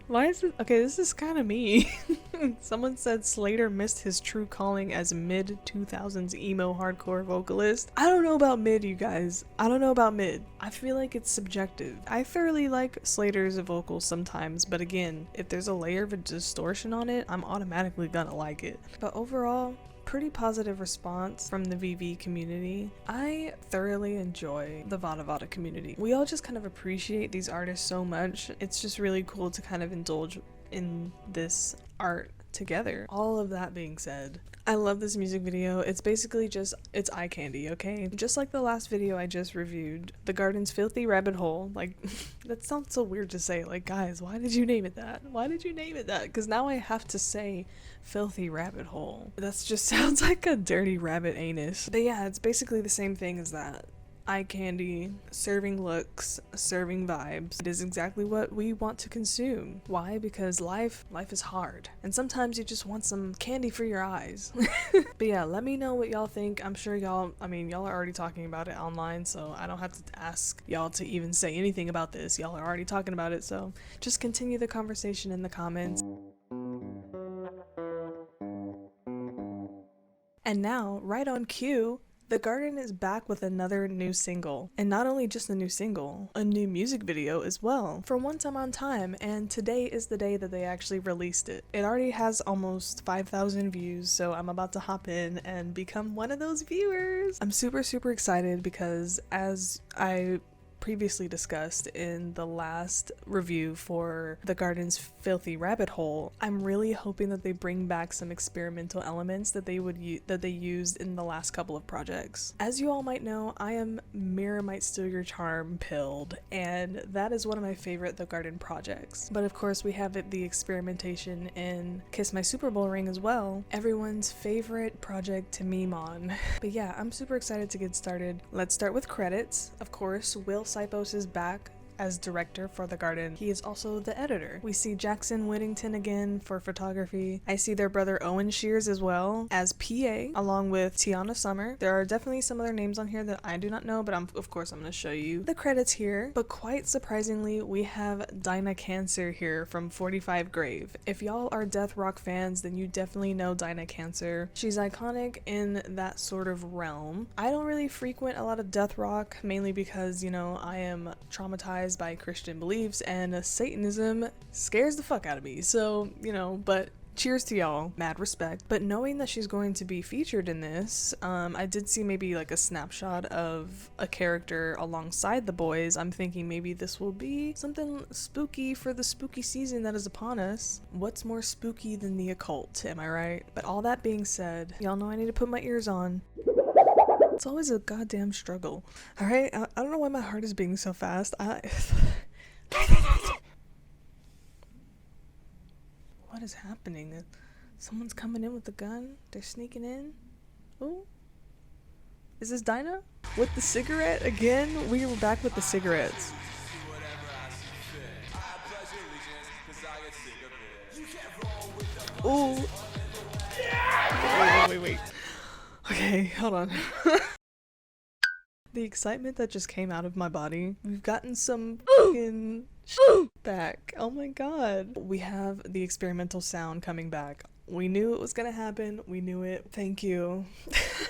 Why is it? Okay, this is kind of me. Someone said Slater missed his true calling as mid-2000s emo hardcore vocalist. I don't know about mid, you guys. I don't know about mid. I feel like it's subjective. I thoroughly like Slater's vocals sometimes, but again, if there's a layer of a distortion on it, I'm automatically gonna like it. But overall, pretty positive response from the VV community. I thoroughly enjoy the Vada Vada community. We all just kind of appreciate these artists so much. It's just really cool to kind of indulge in this art together. All of that being said, I love this music video. It's basically just, it's eye candy, okay? Just like the last video I just reviewed, The Garden's Filthy Rabbit Hole. Like, that sounds so weird to say. Like, guys, why did you name it that? Why did you name it that? Because now I have to say Filthy Rabbit Hole. That just sounds like a dirty rabbit anus. But yeah, it's basically the same thing as that. Eye candy, serving looks, serving vibes. It is exactly what we want to consume. Why? Because life is hard. And sometimes you just want some candy for your eyes. But yeah, let me know what y'all think. I'm sure y'all are already talking about it online, so I don't have to ask y'all to even say anything about this. Y'all are already talking about it, so just continue the conversation in the comments. And now, right on cue, The Garden is back with another new single. And not only just a new single, a new music video as well, for One Time on Time, and today is the day that they actually released it. It already has almost 5,000 views, so I'm about to hop in and become one of those viewers. I'm super excited because, as I previously discussed in the last review for The Garden's Filthy Rabbit Hole, I'm really hoping that they bring back some experimental elements that they used in the last couple of projects. As you all might know, I am Mirror Might Steal Your Charm pilled, and that is one of my favorite The Garden projects. But of course we have the experimentation in Kiss My Super Bowl Ring as well, everyone's favorite project to meme on. But yeah, I'm super excited to get started. Let's start with credits. Of course, Will Sipos is back as director for the garden. He is also the editor. We see Jackson Whittington again for photography. I see their brother Owen Shears as well as PA, along with Tiana Summer. There are definitely some other names on here that I do not know, but of course I'm going to show you the credits here. But quite surprisingly, we have Dinah Cancer here from 45 Grave. If y'all are death rock fans, then you definitely know Dinah Cancer. She's iconic in that sort of realm. I don't really frequent a lot of death rock, mainly because, you know, I am traumatized by Christian beliefs and Satanism scares the fuck out of me. So, you know, but cheers to y'all, mad respect. But knowing that she's going to be featured in this, I did see maybe like a snapshot of a character alongside the boys. I'm thinking maybe this will be something spooky for the spooky season that is upon us. What's more spooky than the occult, am I right? But all that being said, y'all know I need to put my ears on. It's always a goddamn struggle. Alright, I don't know why my heart is beating so fast. What is happening? Someone's coming in with a gun? They're sneaking in? Ooh. Is this Dinah? With the cigarette again? We were back with the cigarettes. Ooh. Wait. Okay, hold on. The excitement that just came out of my body. We've gotten some fucking back. Oh my god. We have the experimental sound coming back. We knew it was gonna happen. We knew it. Thank you.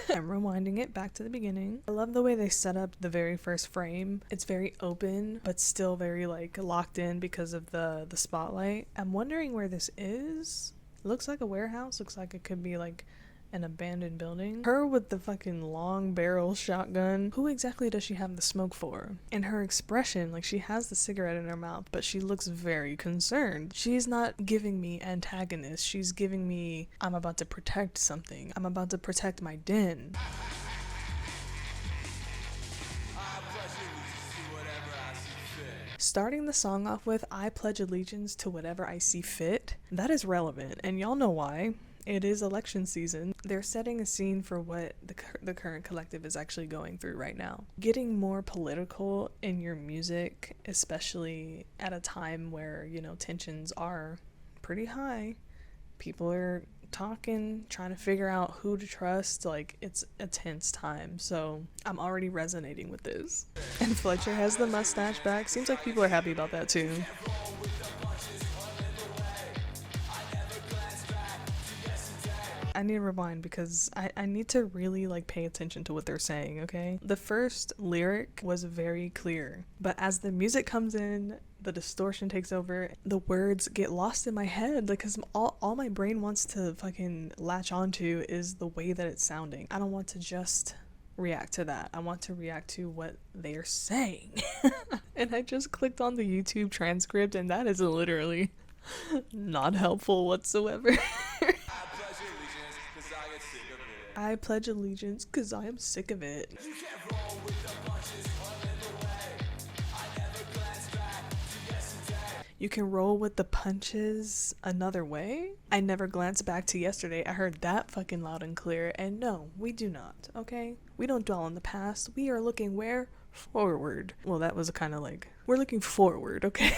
I'm rewinding it back to the beginning. I love the way they set up the very first frame. It's very open, but still very like locked in because of the spotlight. I'm wondering where this is. It looks like a warehouse. Looks like it could be like an abandoned building. Her with the fucking long barrel shotgun. Who exactly does she have the smoke for? And her expression, like she has the cigarette in her mouth, but she looks very concerned. She's not giving me antagonist. She's giving me, I'm about to protect something. I'm about to protect my den. Starting the song off with, I pledge allegiance to whatever I see fit. That is relevant, and y'all know why. It is election season. They're setting a scene for what the current collective is actually going through right now. Getting more political in your music, especially at a time where, you know, tensions are pretty high. People are talking, trying to figure out who to trust. Like, it's a tense time. So I'm already resonating with this. And Fletcher has the mustache back. Seems like people are happy about that too. I need to rewind because I need to really like pay attention to what they're saying, okay? The first lyric was very clear, but as the music comes in, the distortion takes over, the words get lost in my head because all my brain wants to fucking latch onto is the way that it's sounding. I don't want to just react to that. I want to react to what they're saying. And I just clicked on the YouTube transcript and that is literally not helpful whatsoever. I pledge allegiance because I am sick of it. You can roll with the punches another way? I never glanced back to yesterday. I heard that fucking loud and clear. And no, we do not, okay? We don't dwell on the past. We are looking where? Forward. Well, that was kind of like, we're looking forward, okay?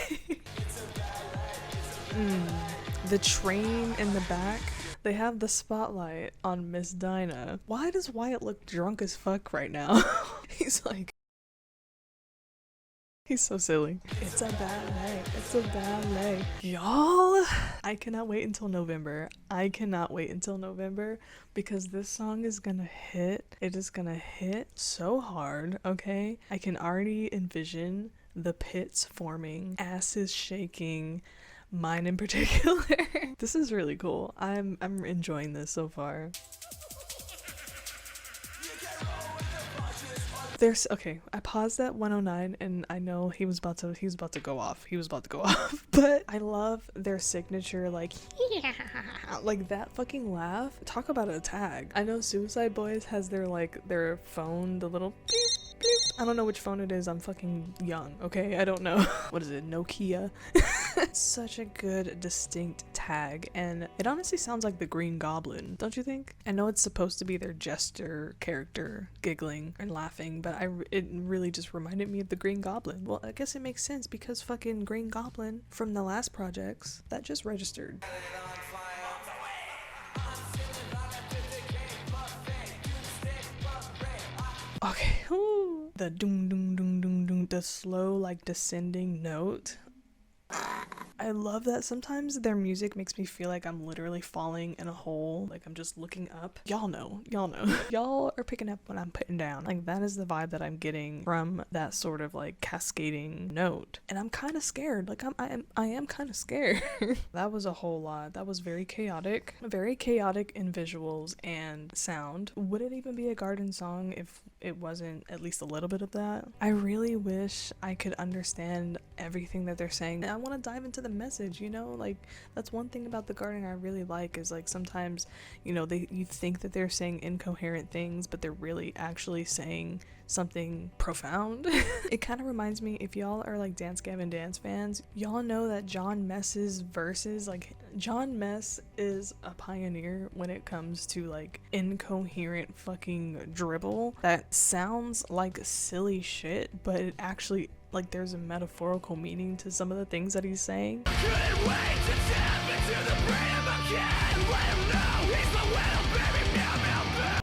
The train in the back. They have the spotlight on Miss Dinah. Why does Wyatt look drunk as fuck right now? He's so silly. It's a ballet. It's a ballet. Y'all, I cannot wait until November. I cannot wait until November because this song is gonna hit. It is gonna hit so hard, okay? I can already envision the pits forming, asses shaking, mine in particular. This is really cool. I'm enjoying this so far. There's okay, I paused at 109 and I know he was about to go off. But I love their signature like like that fucking laugh. Talk about a tag. I know Suicide Boys has their like their phone, the little bleep, bleep, I don't know which phone it is. I'm fucking young, okay? I don't know. What is it? Nokia? Such a good, distinct tag, and it honestly sounds like the Green Goblin, don't you think? I know it's supposed to be their jester character giggling and laughing, but it really just reminded me of the Green Goblin. Well, I guess it makes sense because fucking Green Goblin from the last projects that just registered. Okay, ooh. The doom doom doom doom doom, the slow like descending note. I love that sometimes their music makes me feel like I'm literally falling in a hole, like I'm just looking up. Y'all know. Y'all are picking up what I'm putting down. Like that is the vibe that I'm getting from that sort of like cascading note. And I'm kind of scared. Like I am kind of scared. That was a whole lot. That was very chaotic in visuals and sound. Would it even be a garden song if it wasn't at least a little bit of that? I really wish I could understand everything that they're saying. I want to dive into the message, you know, like that's one thing about the garden I really like is like sometimes, you know, you think that they're saying incoherent things, but they're really actually saying something profound. It kind of reminds me, if y'all are like Dance Gavin Dance fans, y'all know that John Mess's verses, like John Mess is a pioneer when it comes to like incoherent fucking dribble that sounds like silly shit, but it actually like there's a metaphorical meaning to some of the things that he's saying.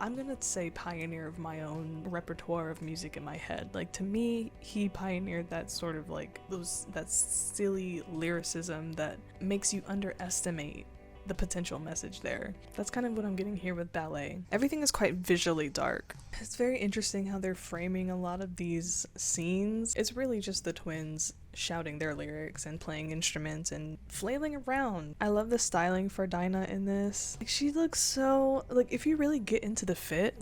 I'm gonna say pioneer of my own repertoire of music in my head. Like to me, he pioneered that sort of like that silly lyricism that makes you underestimate the potential message there. That's kind of what I'm getting here with Ballet. Everything is quite visually dark. It's very interesting how they're framing a lot of these scenes. It's really just the twins shouting their lyrics and playing instruments and flailing around. I love the styling for Dinah in this. Like, she looks so, like, if you really get into the fit,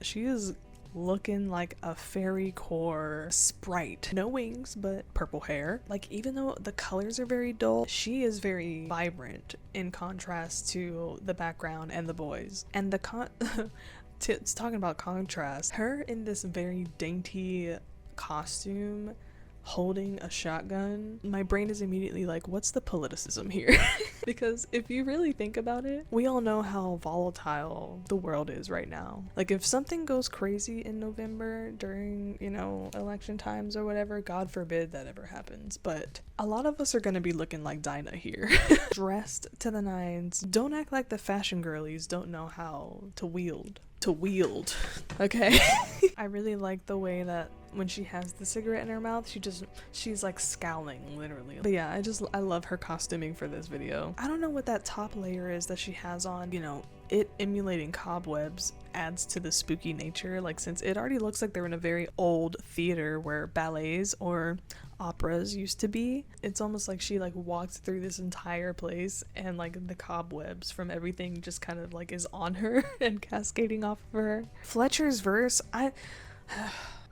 she is looking like a fairy core sprite. No wings, but purple hair. Like, even though the colors are very dull, she is very vibrant in contrast to the background and the boys. And the talking about contrast, her in this very dainty costume holding a shotgun, my brain is immediately like, what's the politicism here? Because if you really think about it, we all know how volatile the world is right now. Like if something goes crazy in November during, you know, election times or whatever, God forbid that ever happens, but a lot of us are gonna be looking like Dinah here. Dressed to the nines. Don't act like the fashion girlies don't know how to wield, okay? I really like the way that when she has the cigarette in her mouth, she's like scowling, literally. But yeah, I love her costuming for this video. I don't know what that top layer is that she has on, you know, it emulating cobwebs adds to the spooky nature, like since it already looks like they're in a very old theater where ballets or operas used to be. It's almost like she like walked through this entire place and like the cobwebs from everything just kind of like is on her and cascading off of her. Fletcher's verse, I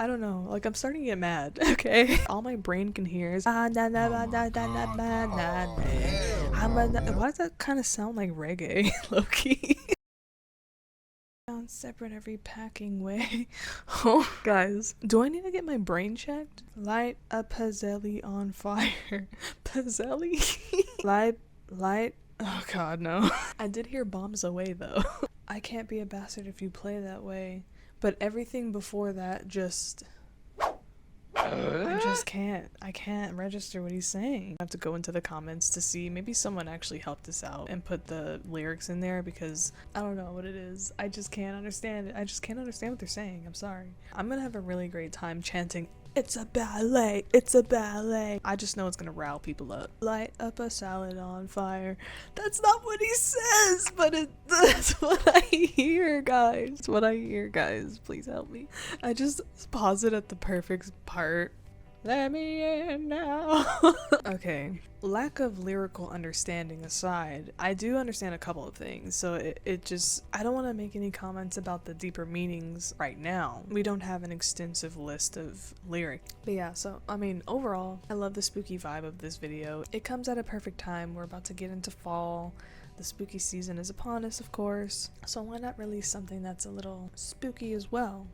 don't know, like I'm starting to get mad, okay? All my brain can hear is why does that kind of sound like reggae, low-key? Sounds separate every packing way. Oh, guys, do I need to get my brain checked? Light a Pazzelli on fire. Pazzelli? light. Oh god, no. I did hear Bombs Away though. I can't be a bastard if you play that way. But everything before that just... I can't register what he's saying. I have to go into the comments to see, maybe someone actually helped us out and put the lyrics in there because I don't know what it is. I just can't understand it. I just can't understand what they're saying. I'm sorry. I'm gonna have a really great time chanting, "It's a ballet, it's a ballet." I just know it's gonna rile people up. Light up a salad on fire. That's not what he says, but that's what I hear, guys. It's what I hear, guys. Please help me. I just paused it at the perfect part. Let me in now. Okay, lack of lyrical understanding aside, I do understand a couple of things, so it just, I don't want to make any comments about the deeper meanings right now. We don't have an extensive list of lyrics. But yeah, so I mean, overall, I love the spooky vibe of this video. It comes at a perfect time. We're about to get into fall. The spooky season is upon us, of course, so why not release something that's a little spooky as well?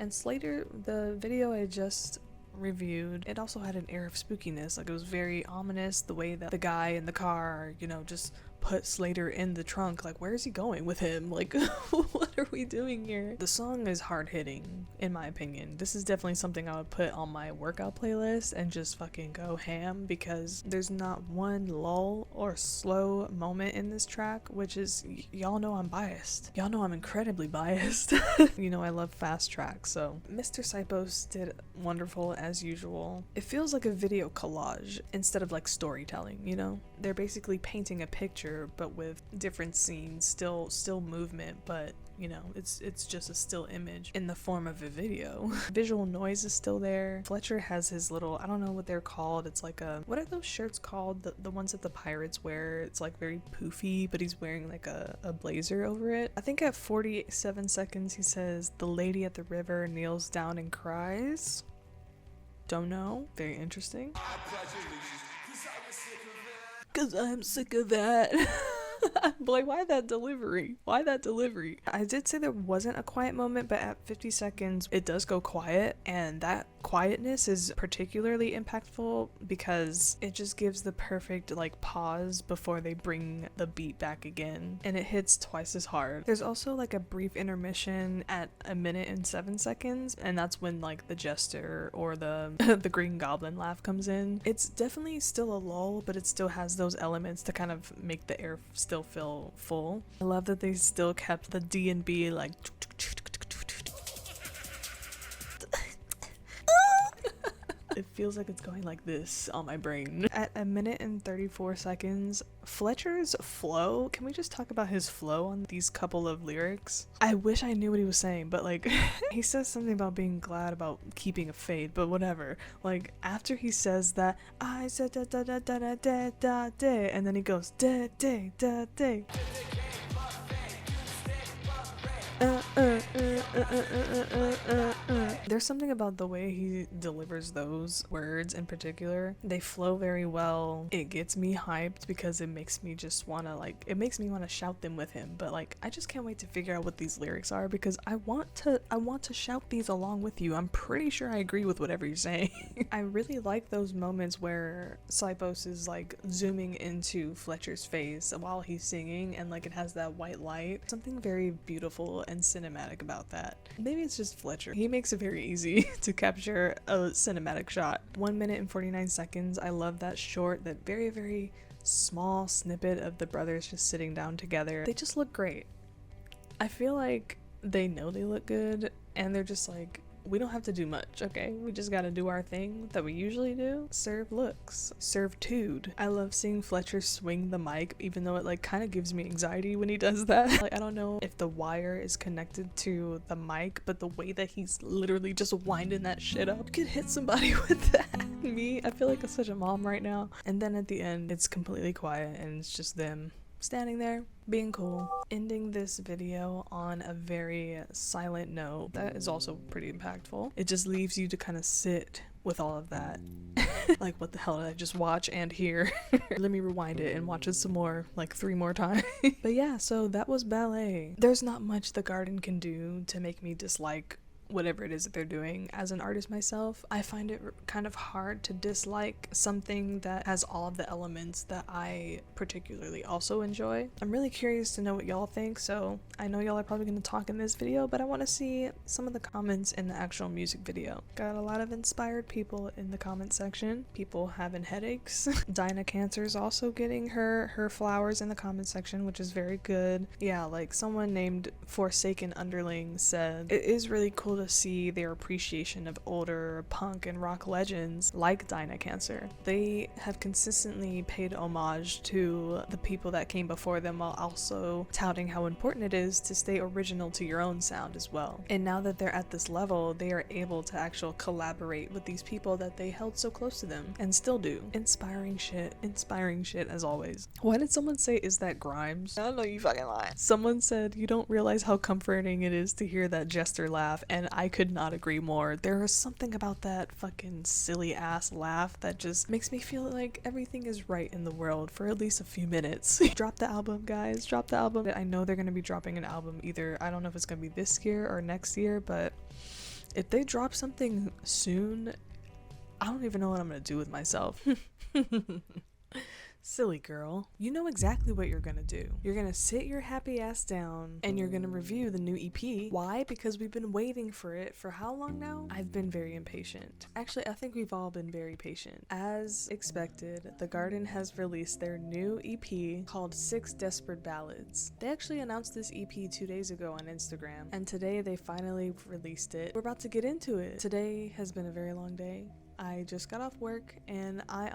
And Slater, the video I just reviewed, it also had an air of spookiness. Like, it was very ominous, the way that the guy in the car, you know, just put Slater in the trunk. Like, where is he going with him? Like, what are we doing here? The song is hard-hitting, in my opinion. This is definitely something I would put on my workout playlist and just fucking go ham, because there's not one lull or slow moment in this track, which is, y'all know I'm biased. Y'all know I'm incredibly biased. You know I love fast tracks, so Mr. Sipos did wonderful as usual. It feels like a video collage instead of like storytelling, you know? They're basically painting a picture but with different scenes, still movement, but you know, it's just a still image in the form of a video. Visual noise is still there. Fletcher has his little, I don't know what they're called, it's like a, what are those shirts called, the ones that the pirates wear? It's like very poofy, but he's wearing like a blazer over it. I think at 47 seconds he says, "The lady at the river kneels down and cries." Don't know. Very interesting. Cause I'm sick of that. Boy, why that delivery? Why that delivery? I did say there wasn't a quiet moment, but at 50 seconds it does go quiet, and that quietness is particularly impactful because it just gives the perfect like pause before they bring the beat back again, and it hits twice as hard. There's also like a brief intermission at 1:07 seconds, and that's when like the jester or the the green goblin laugh comes in. It's definitely still a lull, but it still has those elements to kind of make the air still feel full. I love that they still kept the D&B like it feels like it's going like this on my brain. At 1:34 seconds, Fletcher's flow, can we just talk about his flow on these couple of lyrics? I wish I knew what he was saying, but like he says something about being glad about keeping a fade, but whatever. Like after he says that, I said da da da da da da da da, and then he goes da da da da. There's something about the way he delivers those words in particular. They flow very well. It gets me hyped because it makes me just wanna like, it makes me want to shout them with him. But like, I just can't wait to figure out what these lyrics are because I want to shout these along with you. I'm pretty sure I agree with whatever you're saying. I really like those moments where Sipos is like zooming into Fletcher's face while he's singing, and like it has that white light. Something very beautiful and cinematic about that. Maybe it's just Fletcher. He makes it very easy to capture a cinematic shot. 1:49 seconds. I love that short, that very, very small snippet of the brothers just sitting down together. They just look great. I feel like they know they look good, and they're just like, we don't have to do much, okay? We just gotta do our thing that we usually do. Serve looks. Serve-tude. I love seeing Fletcher swing the mic, even though it like kind of gives me anxiety when he does that. Like, I don't know if the wire is connected to the mic, but the way that he's literally just winding that shit up, you could hit somebody with that. Me, I feel like I'm such a mom right now. And then at the end, it's completely quiet and it's just them standing there being cool, ending this video on a very silent note. That is also pretty impactful. It just leaves you to kind of sit with all of that. Like, what the hell did I just watch and hear? Let me rewind it and watch it some more, like 3 more times. But yeah, so that was Ballet. There's not much the garden can do to make me dislike whatever it is that they're doing. As an artist myself, I find it kind of hard to dislike something that has all of the elements that I particularly also enjoy. I'm really curious to know what y'all think, so I know y'all are probably going to talk in this video, but I want to see some of the comments in the actual music video. Got a lot of inspired people in the comment section. People having headaches. Dinah Cancer's also getting her flowers in the comment section, which is very good. Yeah, like someone named Forsaken Underling said, it is really cool to see their appreciation of older punk and rock legends like Dinah Cancer. They have consistently paid homage to the people that came before them while also touting how important it is to stay original to your own sound as well. And now that they're at this level, they are able to actually collaborate with these people that they held so close to them and still do. Inspiring shit as always. Why did someone say, is that Grimes? I don't know, you fucking lie. Someone said, you don't realize how comforting it is to hear that jester laugh, and I could not agree more. There is something about that fucking silly ass laugh that just makes me feel like everything is right in the world for at least a few minutes. Drop the album, guys. Drop the album. I know they're going to be dropping an album either, I don't know if it's going to be this year or next year, but If they drop something soon, I don't even know what I'm gonna do with myself. Silly girl. You know exactly what you're gonna do. You're gonna sit your happy ass down and you're gonna review the new EP. Why? Because we've been waiting for it for how long now? I've been very impatient. Actually, I think we've all been very patient. As expected, The Garden has released their new EP called 6 Desperate Ballads. They actually announced this EP 2 days ago on Instagram, and today they finally released it. We're about to get into it. Today has been a very long day. I just got off work and I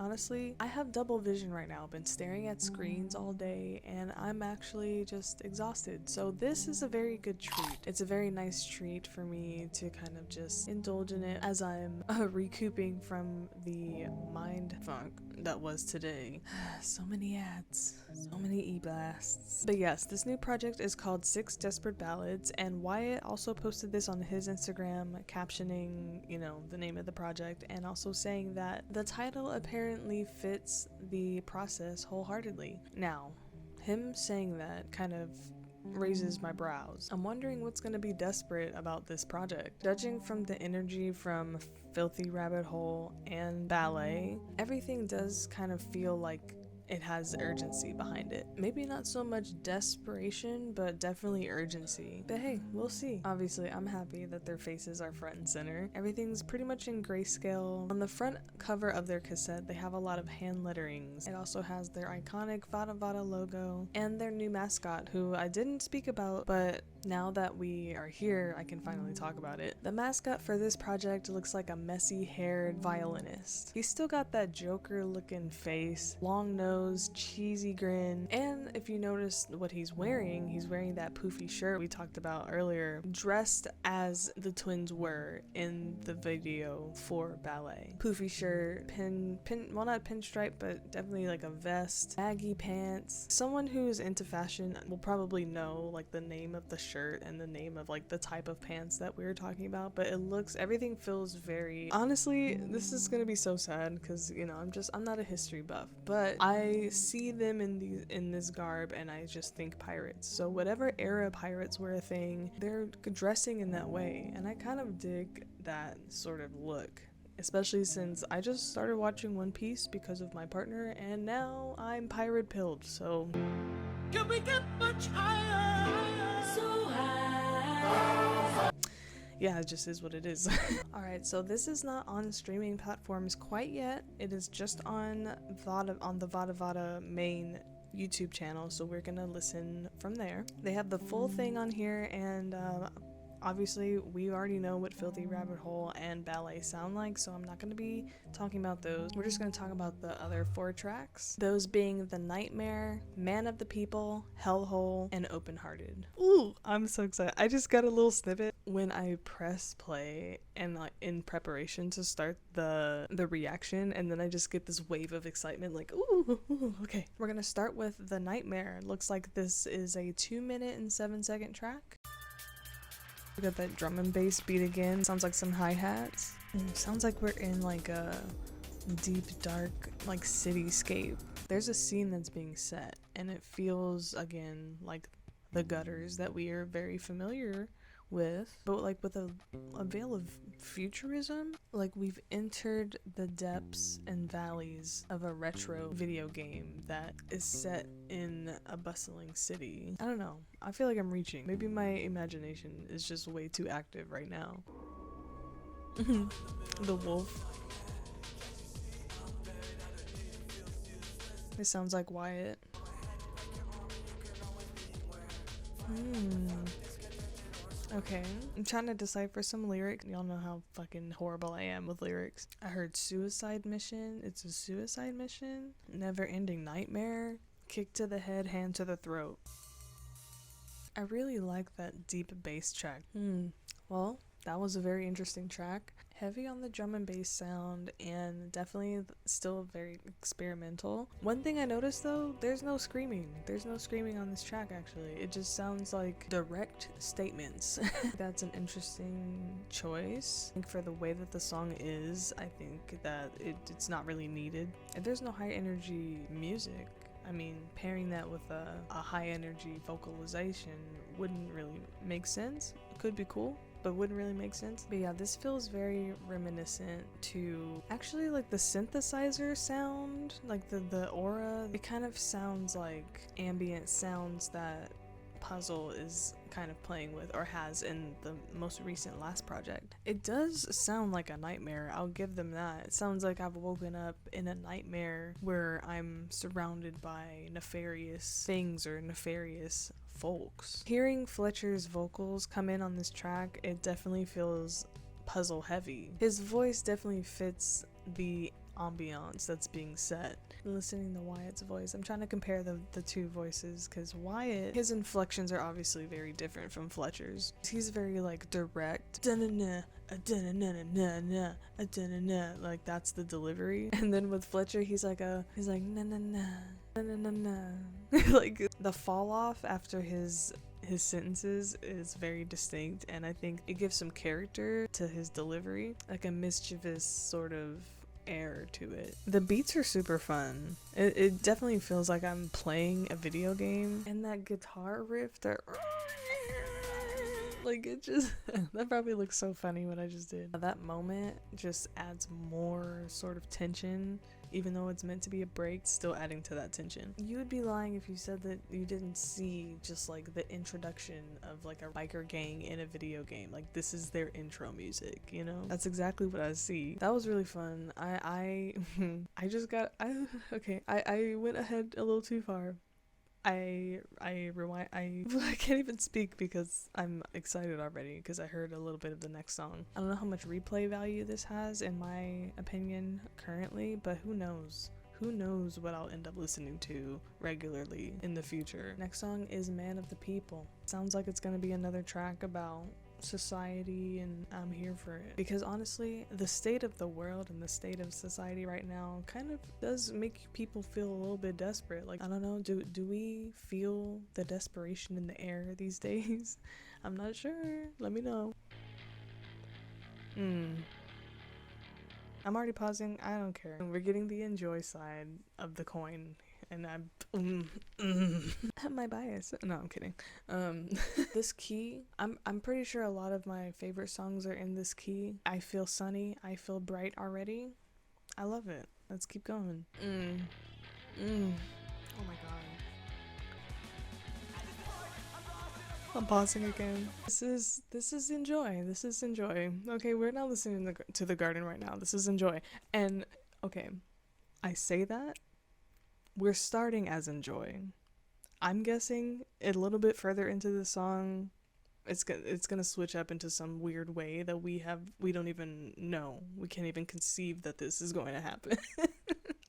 have double vision right now. I've been staring at screens all day and I'm actually just exhausted. So this is a very good treat. It's a very nice treat for me to kind of just indulge in it as I'm recouping from the mind funk that was today. So many ads, so many e-blasts. But yes, this new project is called 6 Desperate Ballads, and Wyatt also posted this on his Instagram, captioning, you know, the name of the project, and also saying that the title apparently fits the process wholeheartedly. Now, him saying that kind of raises my brows. I'm wondering what's going to be desperate about this project. Judging from the energy from Filthy Rabbit Hole and Ballet, everything does kind of feel like it has urgency behind it. Maybe not so much desperation, but definitely urgency. But hey, we'll see. Obviously, I'm happy that their faces are front and center. Everything's pretty much in grayscale. On the front cover of their cassette, they have a lot of hand letterings. It also has their iconic Vada Vada logo and their new mascot, who I didn't speak about, but now that we are here, I can finally talk about it. The mascot for this project looks like a messy-haired violinist. He's still got that Joker-looking face, long nose, cheesy grin, and if you notice what he's wearing that poofy shirt we talked about earlier, dressed as the twins were in the video for Ballet. Poofy shirt, well, not pinstripe, but definitely like a vest, baggy pants. Someone who's into fashion will probably know like the name of the shirt and the name of like the type of pants that we were talking about, but everything feels very, honestly, this is gonna be so sad because, you know, I'm not a history buff, but I see them in this garb and I just think pirates. So whatever era pirates were a thing, they're dressing in that way, and I kind of dig that sort of look. Especially since I just started watching One Piece because of my partner, and now I'm pirate pilled, so Can we get much higher? So high. yeah, it just is what it is. Alright, so this is not on streaming platforms quite yet. It is just on the Vada Vada main YouTube channel, so we're gonna listen from there. They have the full thing on here, and obviously, we already know what Filthy Rabbit Hole and Ballet sound like, so I'm not going to be talking about those. We're just going to talk about the other 4 tracks. Those being The Nightmare, Man of the People, Hellhole, and Open Hearted. Ooh, I'm so excited. I just got a little snippet when I press play and like in preparation to start the reaction, and then I just get this wave of excitement like, ooh, okay. We're going to start with The Nightmare. Looks like this is a 2-minute and 7-second track. We got that drum and bass beat again. Sounds like some hi-hats. Sounds like we're in like a deep, dark, like cityscape. There's a scene that's being set, and it feels again like the gutters that we are very familiar with, but like with a veil of futurism. Like we've entered the depths and valleys of a retro video game that is set in a bustling city. I don't know, I feel like I'm reaching. Maybe my imagination is just way too active right now. The wolf. This sounds like Wyatt. Okay, I'm trying to decipher some lyrics. Y'all know how fucking horrible I am with lyrics. I heard suicide mission. It's a suicide mission. Never ending nightmare. Kick to the head, hand to the throat. I really like that deep bass track. Well, that was a very interesting track. Heavy on the drum and bass sound, and definitely still very experimental. One thing I noticed though, there's no screaming. There's no screaming on this track actually. It just sounds like direct statements. That's an interesting choice. I think for the way that the song is, I think that it's not really needed. And there's no high energy music. I mean, pairing that with a high energy vocalization wouldn't really make sense. It could be cool, but wouldn't really make sense. But yeah, this feels very reminiscent to actually like the synthesizer sound, like the aura. It kind of sounds like ambient sounds that Puzzle is kind of playing with, or has in the most recent last project. It does sound like a nightmare, I'll give them that. It sounds like I've woken up in a nightmare where I'm surrounded by nefarious things or nefarious folks. Hearing Fletcher's vocals come in on this track, it definitely feels Puzzle heavy. His voice definitely fits the ambiance that's being set. Listening to Wyatt's voice, I'm trying to compare the two voices, because Wyatt, his inflections are obviously very different from Fletcher's. He's very like direct, da-na-na, a-da-na-na-na-na, a-da-na-na, like that's the delivery. And then with Fletcher, he's like na-na-na, na-na-na-na. Like the fall off after his sentences is very distinct, and I think it gives some character to his delivery, like a mischievous sort of air to it. The beats are super fun. It definitely feels like I'm playing a video game, and that guitar riff, that like it just that probably looks so funny what I just did. That moment just adds more sort of tension, even though it's meant to be a break, still adding to that tension. You would be lying if you said that you didn't see just like the introduction of like a biker gang in a video game. Like this is their intro music, you know? That's exactly what I see. That was really fun. I went ahead a little too far. I can't even speak because I'm excited already because I heard a little bit of the next song. I don't know how much replay value this has in my opinion currently, but who knows? Who knows what I'll end up listening to regularly in the future. Next song is Man of the People. Sounds like it's gonna be another track about society, and I'm here for it, because honestly the state of the world and the state of society right now kind of does make people feel a little bit desperate. Like I don't know, do we feel the desperation in the air these days? I'm not sure, let me know. I'm already pausing, I don't care. We're getting the enjoy side of the coin, and I'm my bias. No, I'm kidding. This key, I'm pretty sure a lot of my favorite songs are in this key. I feel sunny, I feel bright already. I love it. Let's keep going. Oh my god. I'm pausing again. This is enjoy. This is enjoy. Okay, we're not listening to the garden right now. This is enjoy. And okay, I say that we're starting as enjoy. I'm guessing a little bit further into the song, it's gonna switch up into some weird way that we don't even know. We can't even conceive that this is going to happen.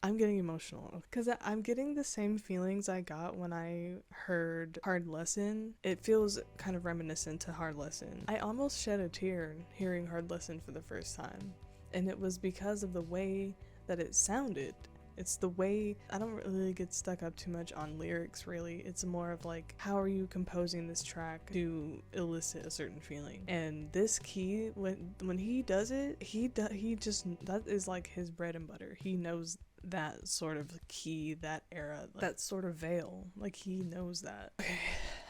I'm getting emotional because I'm getting the same feelings I got when I heard Hard Lesson. It feels kind of reminiscent to Hard Lesson. I almost shed a tear hearing Hard Lesson for the first time, and it was because of the way that it sounded. It's the way, I don't really get stuck up too much on lyrics really. It's more of like, how are you composing this track to elicit a certain feeling? And this key, when he does it, he just, that is like his bread and butter. He knows that sort of key, that era, that sort of veil. Like he knows that. Okay,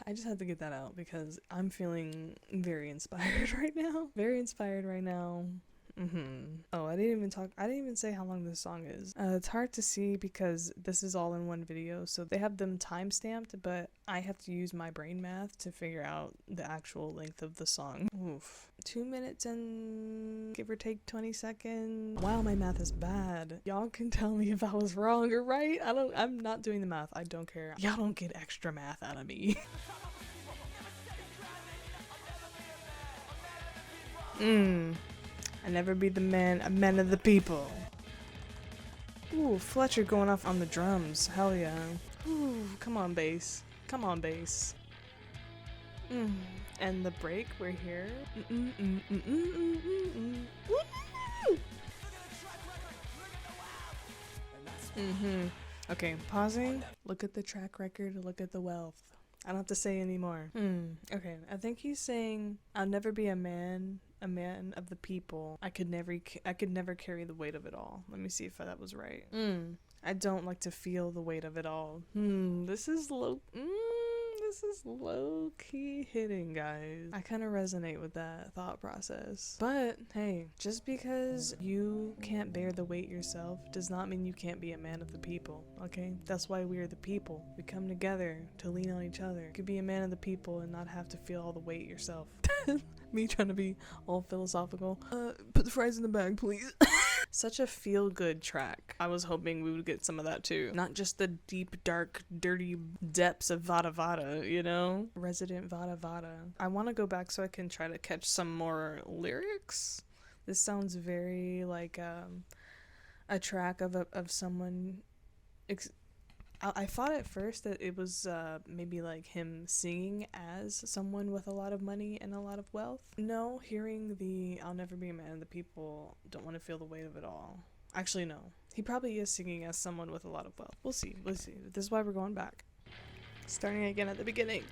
I just had to get that out because I'm feeling very inspired right now. Very inspired right now. Oh, I didn't even say how long this song is. It's hard to see because this is all in one video, so they have them time stamped, but I have to use my brain math to figure out the actual length of the song. Oof. 2 minutes and give or take 20 seconds. Wow, my math is bad. Y'all can tell me if I was wrong or right. I'm not doing the math. I don't care. Y'all don't get extra math out of me. I never be the man, a man of the people. Ooh, Fletcher going off on the drums. Hell yeah. Ooh, come on, bass. Come on, bass. And the break, we're here. Okay, pausing. Look at the track record, look at the wealth. I don't have to say anymore. Okay, I think he's saying, I'll never be a man of the people. I could never carry the weight of it all. Let me see if that was right. I don't like to feel the weight of it all. This is low. This is low-key hitting, guys. I kind of resonate with that thought process. But hey, just because you can't bear the weight yourself does not mean you can't be a man of the people, okay? That's why we are the people. We come together to lean on each other. You could be a man of the people and not have to feel all the weight yourself. Me trying to be all philosophical. Put the fries in the bag, please. Such a feel-good track. I was hoping we would get some of that too. Not just the deep, dark, dirty depths of Vada Vada, you know? Resident Vada Vada. I want to go back so I can try to catch some more lyrics. This sounds very like a track of someone... I thought at first that it was maybe like him singing as someone with a lot of money and a lot of wealth. No, hearing the I'll never be a man of the people, don't want to feel the weight of it all. Actually, no. He probably is singing as someone with a lot of wealth. We'll see. This is why we're going back. Starting again at the beginning.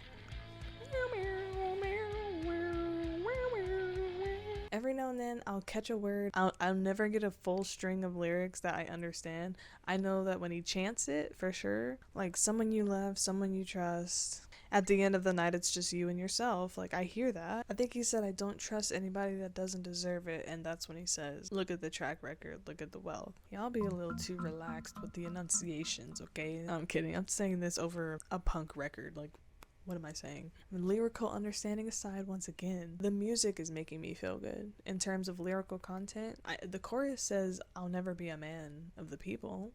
Every now and then I'll catch a word. I'll never get a full string of lyrics that I understand. I know that when he chants it, for sure, like someone you love, someone you trust, at the end of the night it's just you and yourself. Like, I hear that. I think he said, I don't trust anybody that doesn't deserve it, and that's when he says, look at the track record, look at the wealth. Y'all be a little too relaxed with the enunciations, okay? I'm kidding. I'm saying this over a punk record. Like, what am I saying? Lyrical understanding aside, once again, the music is making me feel good. In terms of lyrical content, the chorus says, I'll never be a man of the people.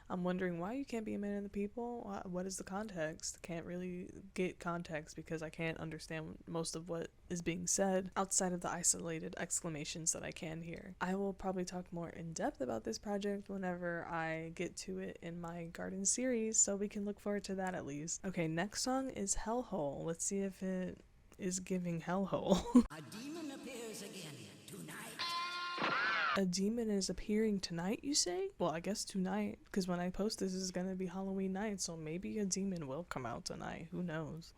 I'm wondering why you can't be a man of the people. What is the context? Can't really get context because I can't understand most of what is being said outside of the isolated exclamations that I can hear. I will probably talk more in depth about this project whenever I get to it in my garden series, so we can look forward to that at least. Okay, next song is Hellhole. Let's see if it is giving Hellhole. A demon appears again tonight. A demon is appearing tonight, you say? Well, I guess tonight, because when I post this is gonna be Halloween night, so maybe a demon will come out tonight. Who knows?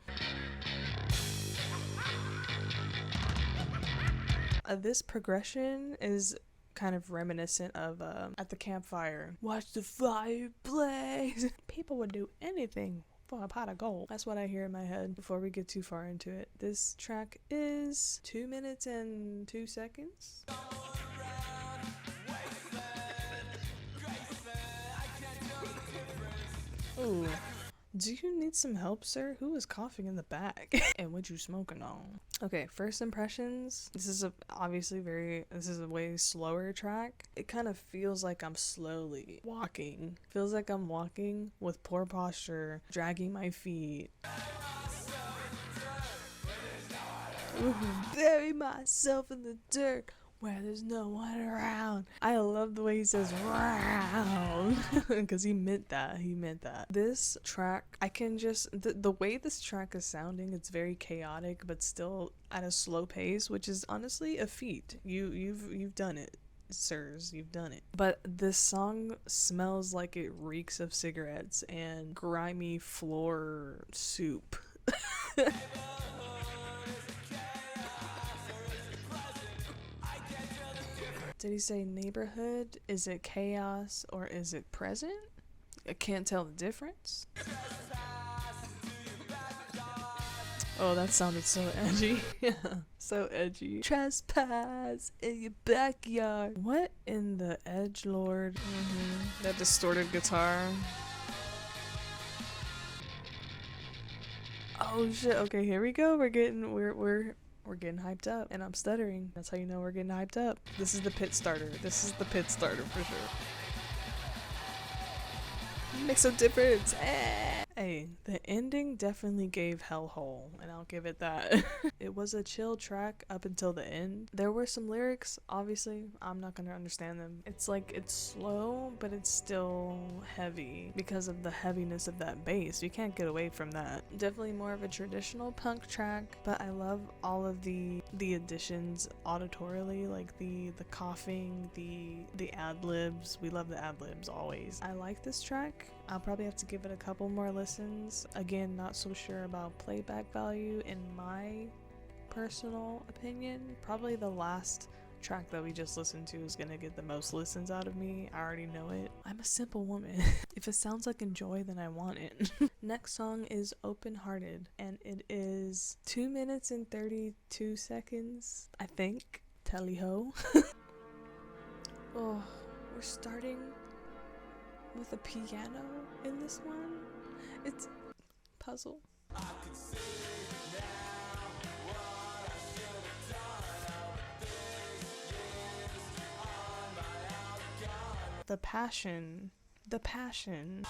This progression is kind of reminiscent of at the campfire. Watch the fire blaze. People would do anything for a pot of gold. That's what I hear in my head before we get too far into it. This track is 2 minutes and 2 seconds. Ooh. Do you need some help, sir? Who is coughing in the back? And what you smoking on? Okay, first impressions. This is a way slower track. It kind of feels like I'm slowly walking. Feels like I'm walking with poor posture, dragging my feet. Ooh, bury myself in the dirt where there's no one around. I love the way he says round because he meant that. This track, I can just the way this track is sounding, it's very chaotic but still at a slow pace, which is honestly a feat. You've done it, sirs, you've done it. But this song smells like it reeks of cigarettes and grimy floor soup. Did he say neighborhood? Is it chaos or is it present? I can't tell the difference. Oh, that sounded so edgy. So edgy. Trespass in your backyard. What in the edgelord? That distorted guitar. Oh shit. Okay, here we go. We're getting hyped up, and I'm stuttering. That's how you know we're getting hyped up. This is the pit starter. For sure. Makes a difference. Hey, the ending definitely gave Hellhole, and I'll give it that. It was a chill track up until the end. There were some lyrics, obviously, I'm not gonna understand them. It's like, it's slow, but it's still heavy because of the heaviness of that bass. You can't get away from that. Definitely more of a traditional punk track, but I love all of the additions auditorily, like the coughing, the ad-libs. We love the ad-libs always. I like this track. I'll probably have to give it a couple more listens. Again, not so sure about playback value in my personal opinion. Probably the last track that we just listened to is gonna get the most listens out of me. I already know it. I'm a simple woman. If it sounds like enjoy, then I want it. Next song is Open Hearted, and it is 2 minutes and 32 seconds, I think. Tally ho. Oh, we're starting with a piano in this one. It's puzzle. The passion. The passion.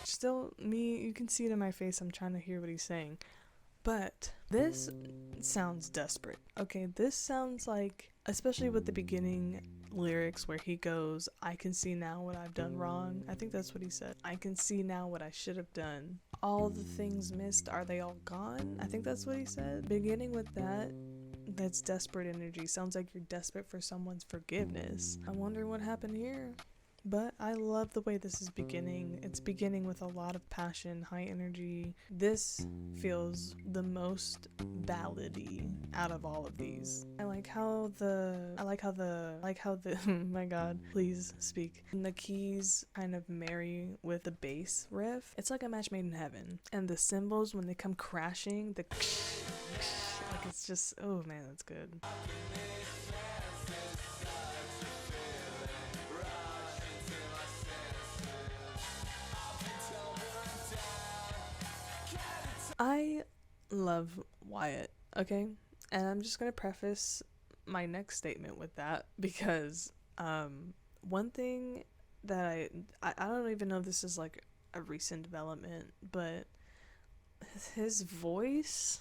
Still, me, you can see it in my face. I'm trying to hear what he's saying. But this sounds desperate. Okay, this sounds like, especially with the beginning lyrics where he goes, I can see now what I've done wrong. I think that's what he said. I can see now what I should have done. All the things missed, are they all gone? I think that's what he said. Beginning with that, that's desperate energy. Sounds like you're desperate for someone's forgiveness. I wonder what happened here. But I love the way this is beginning. It's beginning with a lot of passion, high energy. This feels the most ballady out of all of these. I like how the oh my god, please speak. And the keys kind of marry with the bass riff. It's like a match made in heaven. And the cymbals, when they come crashing, the like, it's just, oh man, that's good. I love Wyatt, okay? And I'm just gonna preface my next statement with that because one thing that I don't even know if this is like a recent development, but his voice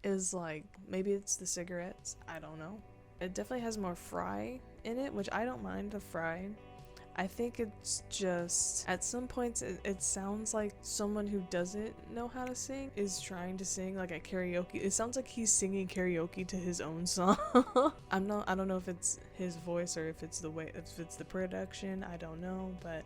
is like, maybe it's the cigarettes, I don't know. It definitely has more fry in it, which I don't mind the fry. I think it's just, at some points, it sounds like someone who doesn't know how to sing is trying to sing like a karaoke. It sounds like he's singing karaoke to his own song. I don't know if it's his voice or if it's the production, I don't know, but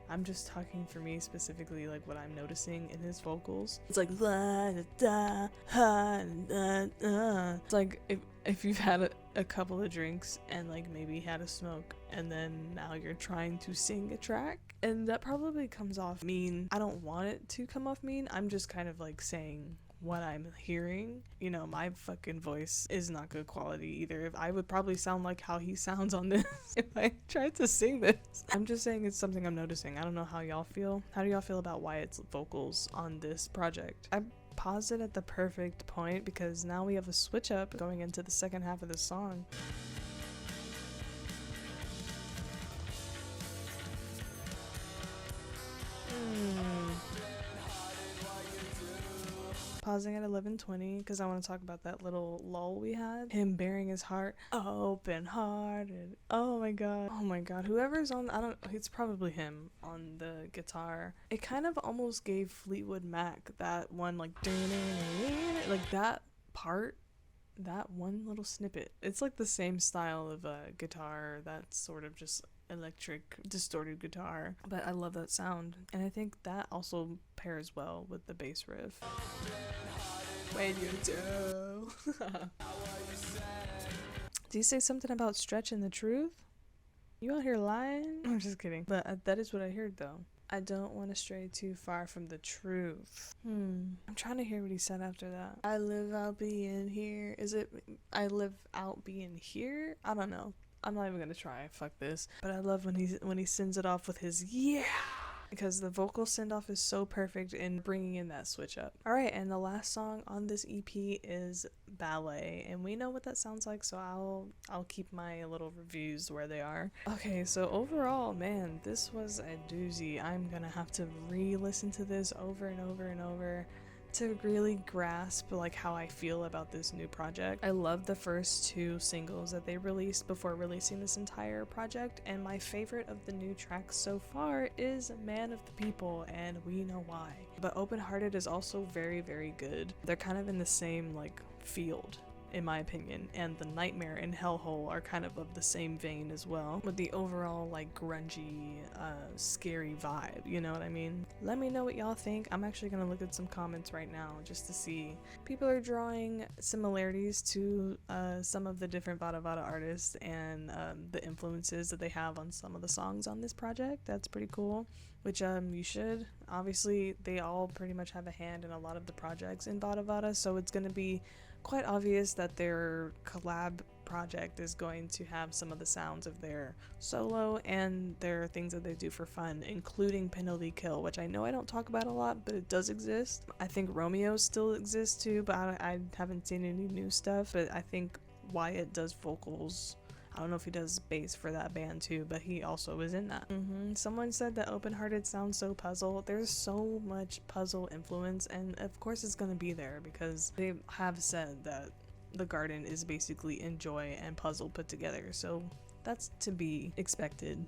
I'm just talking for me specifically, like what I'm noticing in his vocals. It's like la da da ha da da. It's like if you've had a couple of drinks and like maybe had a smoke and then now you're trying to sing a track, and that probably comes off mean. I don't want it to come off mean. I'm just kind of like saying what I'm hearing. You know, my fucking voice is not good quality either. I would probably sound like how he sounds on this if I tried to sing this. I'm just saying it's something I'm noticing. I don't know how y'all feel. How do y'all feel about Wyatt's vocals on this project? I paused it at the perfect point because now we have a switch up going into the second half of the song. Pausing at 11:20 because I want to talk about that little lull we had. Him bearing his heart open hearted. Oh my god. Whoever's on, it's probably him on the guitar. It kind of almost gave Fleetwood Mac that one, like that part, that one little snippet. It's like the same style of guitar, that sort of just electric distorted guitar, but I love that sound, and I think that also pairs well with the bass riff. When you do. Do you say something about stretching the truth? You out here lying? I'm just kidding, but that is what I heard though. I don't want to stray too far from the truth. I'm trying to hear what he said after that. I live out being here. Is it I live out being here? I don't know. I'm not even gonna try. Fuck this. But I love when he sends it off with his yeah, because the vocal send off is so perfect in bringing in that switch up. All right, and the last song on this EP is Ballet, and we know what that sounds like, so I'll keep my little reviews where they are. Okay, so overall, man, this was a doozy. I'm gonna have to re-listen to this over and over and over to really grasp like how I feel about this new project. I love the first two singles that they released before releasing this entire project, and my favorite of the new tracks so far is Man of the People, and we know why. But Open Hearted is also very, very good. They're kind of in the same like field in my opinion, and The Nightmare and Hellhole are kind of the same vein as well, with the overall like grungy, scary vibe, you know what I mean? Let me know what y'all think. I'm actually gonna look at some comments right now just to see. People are drawing similarities to some of the different Vada Vada artists and the influences that they have on some of the songs on this project. That's pretty cool, which you should. Obviously, they all pretty much have a hand in a lot of the projects in Vada Vada, so it's gonna be quite obvious that their collab project is going to have some of the sounds of their solo and their things that they do for fun, including Penalty Kill, which I know I don't talk about a lot, but it does exist. I think Romeo still exists too, but I haven't seen any new stuff. But I think Wyatt does vocals. I don't know if he does bass for that band too, but he also is in that. Someone said that Open Hearted sounds so puzzle. There's so much puzzle influence, and of course it's gonna be there because they have said that the garden is basically Enjoy and puzzle put together, so that's to be expected.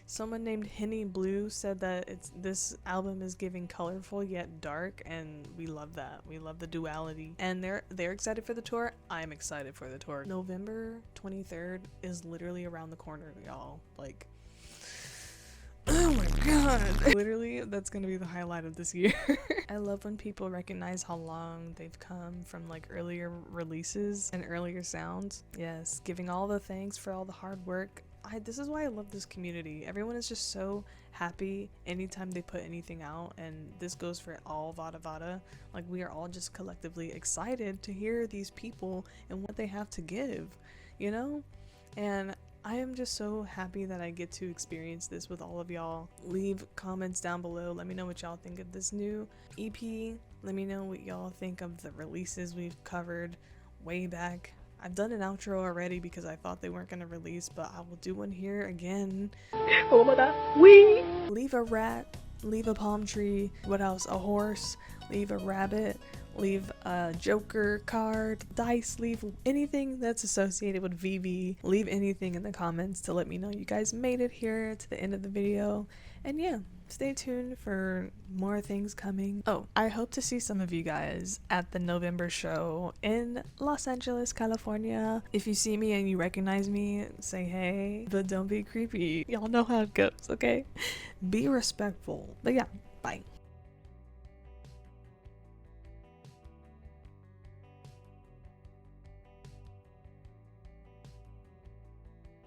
Someone named Henny Blue said that this album is giving colorful yet dark, and we love that. We love the duality, and they're excited for the tour. I'm excited for the tour. November 23rd is literally around the corner, y'all. Like, oh my god. Literally, that's gonna be the highlight of this year. I love when people recognize how long they've come from like earlier releases and earlier sounds. Yes, giving all the thanks for all the hard work. This is why I love this community. Everyone is just so happy anytime they put anything out, and this goes for all Vada Vada. Like, we are all just collectively excited to hear these people and what they have to give, you know? And I am just so happy that I get to experience this with all of y'all. Leave comments down below. Let me know what y'all think of this new EP. Let me know what y'all think of the releases we've covered way back. I've done an outro already because I thought they weren't going to release, but I will do one here again. Leave a rat, leave a palm tree, what else? A horse, leave a rabbit, leave a Joker card, dice, leave anything that's associated with VV. Leave anything in the comments to let me know you guys made it here to the end of the video. And yeah, stay tuned for more things coming. Oh, I hope to see some of you guys at the November show in Los Angeles, California. If you see me and you recognize me, say hey, but don't be creepy. Y'all know how it goes, okay? Be respectful. But yeah, bye.